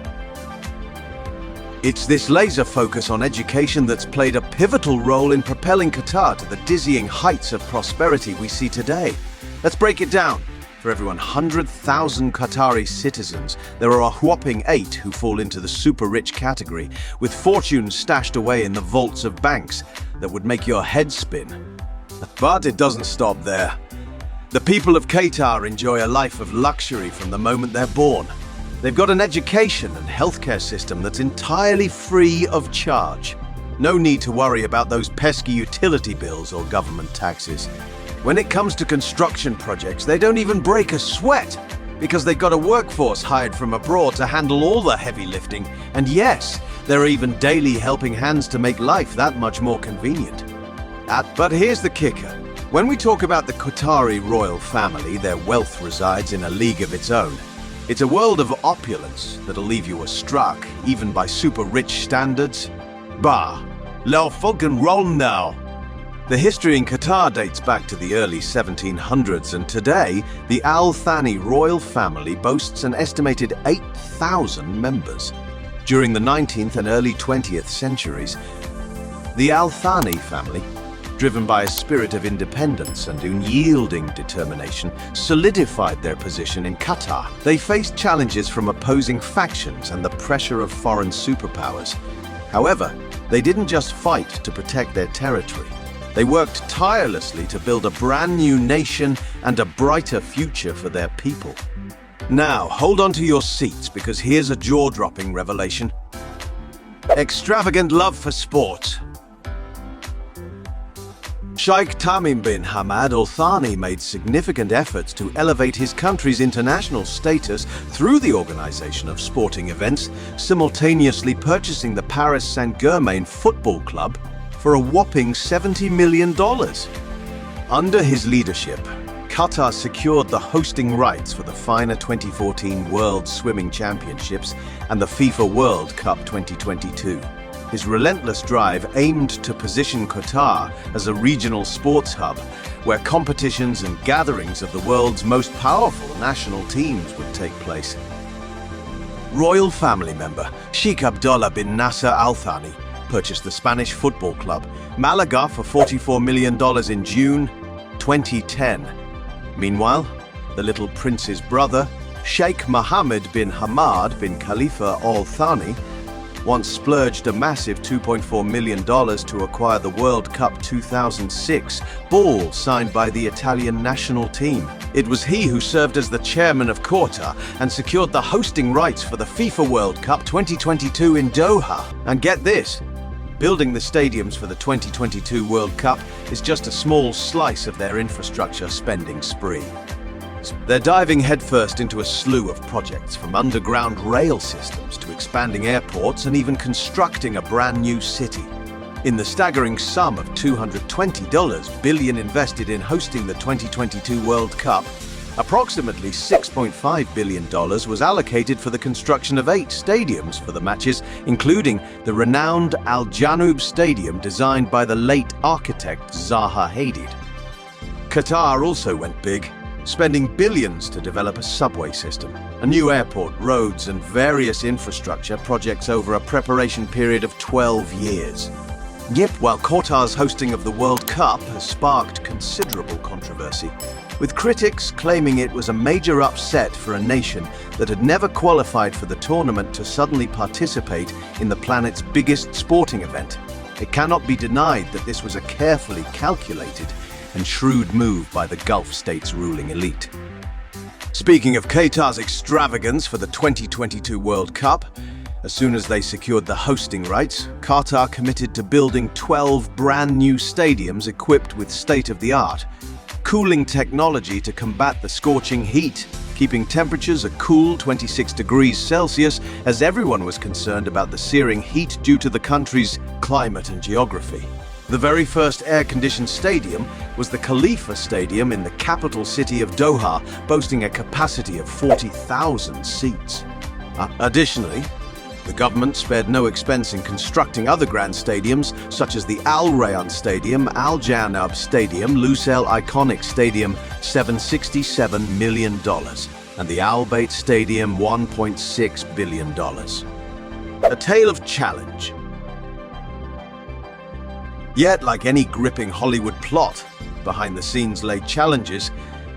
It's this laser focus on education that's played a pivotal role in propelling Qatar to the dizzying heights of prosperity we see today. Let's break it down. For every 100,000 Qatari citizens, there are a whopping 8 who fall into the super-rich category, with fortunes stashed away in the vaults of banks that would make your head spin. But it doesn't stop there. The people of Qatar enjoy a life of luxury from the moment they're born. They've got an education and healthcare system that's entirely free of charge. No need to worry about those pesky utility bills or government taxes. When it comes to construction projects, they don't even break a sweat because they've got a workforce hired from abroad to handle all the heavy lifting. And yes, there are even daily helping hands to make life that much more convenient. But here's the kicker. When we talk about the Qatari royal family, their wealth resides in a league of its own. It's a world of opulence that'll leave you awestruck, even by super-rich standards. Bah, la fucking roll now. The history in Qatar dates back to the early 1700s, and today, the Al Thani royal family boasts an estimated 8,000 members. During the 19th and early 20th centuries, the Al Thani family, driven by a spirit of independence and unyielding determination, solidified their position in Qatar. They faced challenges from opposing factions and the pressure of foreign superpowers. However, they didn't just fight to protect their territory. They worked tirelessly to build a brand new nation and a brighter future for their people. Now, hold on to your seats because here's a jaw-dropping revelation. Extravagant love for sport. Sheikh Tamim bin Hamad Al Thani made significant efforts to elevate his country's international status through the organization of sporting events, simultaneously purchasing the Paris Saint-Germain football club for a whopping $70 million. Under his leadership, Qatar secured the hosting rights for the FINA 2014 World Swimming Championships and the FIFA World Cup 2022. His relentless drive aimed to position Qatar as a regional sports hub where competitions and gatherings of the world's most powerful national teams would take place. Royal family member Sheikh Abdullah bin Nasser Al Thani purchased the Spanish football club Malaga for $44 million in June 2010. Meanwhile, the little prince's brother, Sheikh Mohammed bin Hamad bin Khalifa Al Thani, once splurged a massive $2.4 million to acquire the World Cup 2006 ball signed by the Italian national team. It was he who served as the chairman of Qatar and secured the hosting rights for the FIFA World Cup 2022 in Doha. And get this, building the stadiums for the 2022 World Cup is just a small slice of their infrastructure spending spree. They're diving headfirst into a slew of projects, from underground rail systems to expanding airports and even constructing a brand new city. In the staggering sum of $220 billion invested in hosting the 2022 World Cup, approximately $6.5 billion was allocated for the construction of 8 stadiums for the matches, including the renowned Al Janoub Stadium designed by the late architect Zaha Hadid. Qatar also went big, spending billions to develop a subway system, a new airport, roads, and various infrastructure projects over a preparation period of 12 years. Yep, while Qatar's hosting of the World Cup has sparked considerable controversy, with critics claiming it was a major upset for a nation that had never qualified for the tournament to suddenly participate in the planet's biggest sporting event. It cannot be denied that this was a carefully calculated and shrewd move by the Gulf states' ruling elite. Speaking of Qatar's extravagance for the 2022 World Cup, as soon as they secured the hosting rights, Qatar committed to building 12 brand new stadiums equipped with state-of-the-art cooling technology to combat the scorching heat, keeping temperatures a cool 26 degrees Celsius as everyone was concerned about the searing heat due to the country's climate and geography. The very first air-conditioned stadium was the Khalifa Stadium in the capital city of Doha, boasting a capacity of 40,000 seats. Additionally, the government spared no expense in constructing other grand stadiums, such as the Al Rayyan Stadium, Al Janoub Stadium, Lusail Iconic Stadium, $767 million, and the Al Bayt Stadium, $1.6 billion. A tale of challenge. Yet, like any gripping Hollywood plot, behind the scenes lay challenges.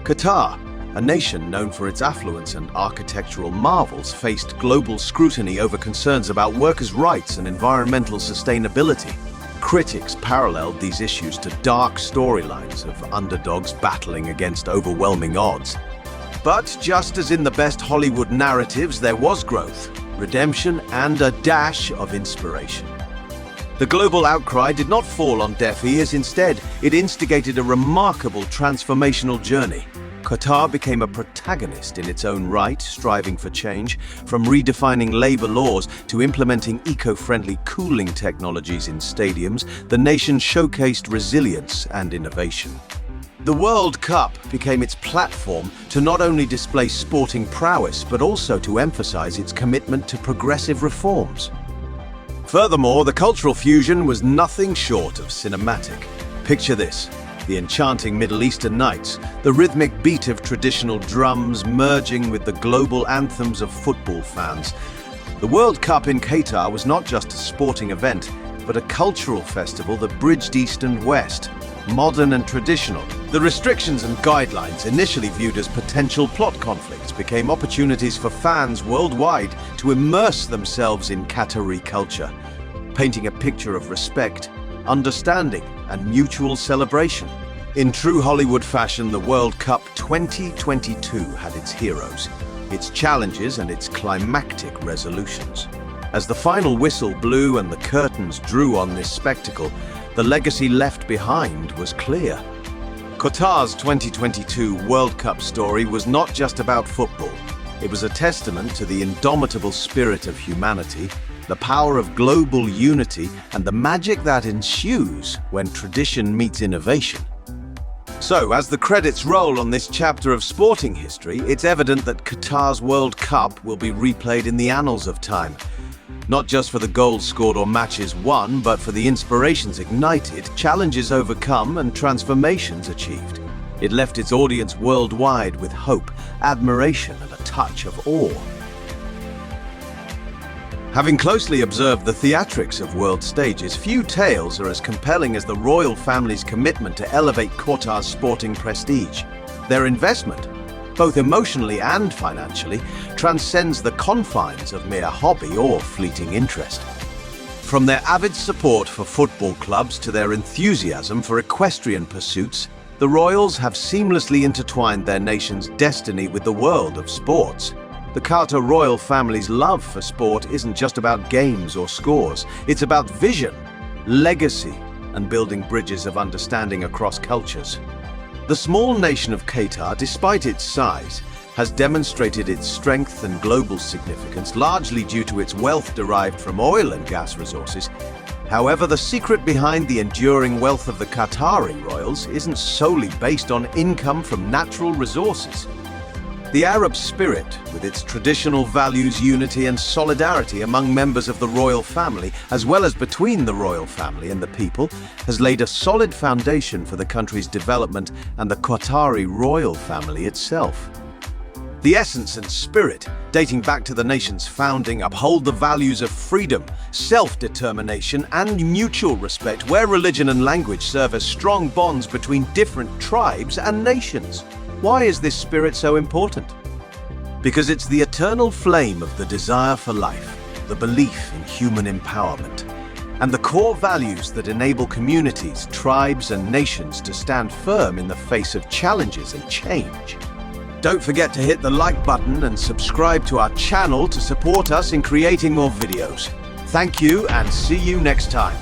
Qatar, a nation known for its affluence and architectural marvels, faced global scrutiny over concerns about workers' rights and environmental sustainability. Critics paralleled these issues to dark storylines of underdogs battling against overwhelming odds. But just as in the best Hollywood narratives, there was growth, redemption, and a dash of inspiration. The global outcry did not fall on deaf ears. Instead, it instigated a remarkable transformational journey. Qatar became a protagonist in its own right, striving for change, from redefining labor laws to implementing eco-friendly cooling technologies in stadiums. The nation showcased resilience and innovation. The World Cup became its platform to not only display sporting prowess, but also to emphasize its commitment to progressive reforms. Furthermore, the cultural fusion was nothing short of cinematic. Picture this: the enchanting Middle Eastern nights, the rhythmic beat of traditional drums merging with the global anthems of football fans. The World Cup in Qatar was not just a sporting event, but a cultural festival that bridged East and West, modern and traditional. The restrictions and guidelines, initially viewed as potential plot conflicts, became opportunities for fans worldwide to immerse themselves in Qatari culture, painting a picture of respect, understanding, and mutual celebration. In true Hollywood fashion, the World Cup 2022 had its heroes, its challenges and its climactic resolutions. As the final whistle blew and the curtains drew on this spectacle, the legacy left behind was clear. Qatar's 2022 World Cup story was not just about football. It was a testament to the indomitable spirit of humanity, the power of global unity, and the magic that ensues when tradition meets innovation. So, as the credits roll on this chapter of sporting history, it's evident that Qatar's World Cup will be replayed in the annals of time. Not just for the goals scored or matches won, but for the inspirations ignited, challenges overcome, and transformations achieved. It left its audience worldwide with hope, admiration, and a touch of awe. Having closely observed the theatrics of world stages, few tales are as compelling as the royal family's commitment to elevate Qatar's sporting prestige. Their investment, both emotionally and financially, transcends the confines of mere hobby or fleeting interest. From their avid support for football clubs to their enthusiasm for equestrian pursuits, the royals have seamlessly intertwined their nation's destiny with the world of sports. The Qatar royal family's love for sport isn't just about games or scores. It's about vision, legacy, and building bridges of understanding across cultures. The small nation of Qatar, despite its size, has demonstrated its strength and global significance, largely due to its wealth derived from oil and gas resources. However, the secret behind the enduring wealth of the Qatari royals isn't solely based on income from natural resources. The Arab spirit, with its traditional values, unity and solidarity among members of the royal family, as well as between the royal family and the people, has laid a solid foundation for the country's development and the Qatari royal family itself. The essence and spirit, dating back to the nation's founding, uphold the values of freedom, self-determination, and mutual respect, where religion and language serve as strong bonds between different tribes and nations. Why is this spirit so important? Because it's the eternal flame of the desire for life, the belief in human empowerment, and the core values that enable communities, tribes, and nations to stand firm in the face of challenges and change. Don't forget to hit the like button and subscribe to our channel to support us in creating more videos. Thank you and see you next time.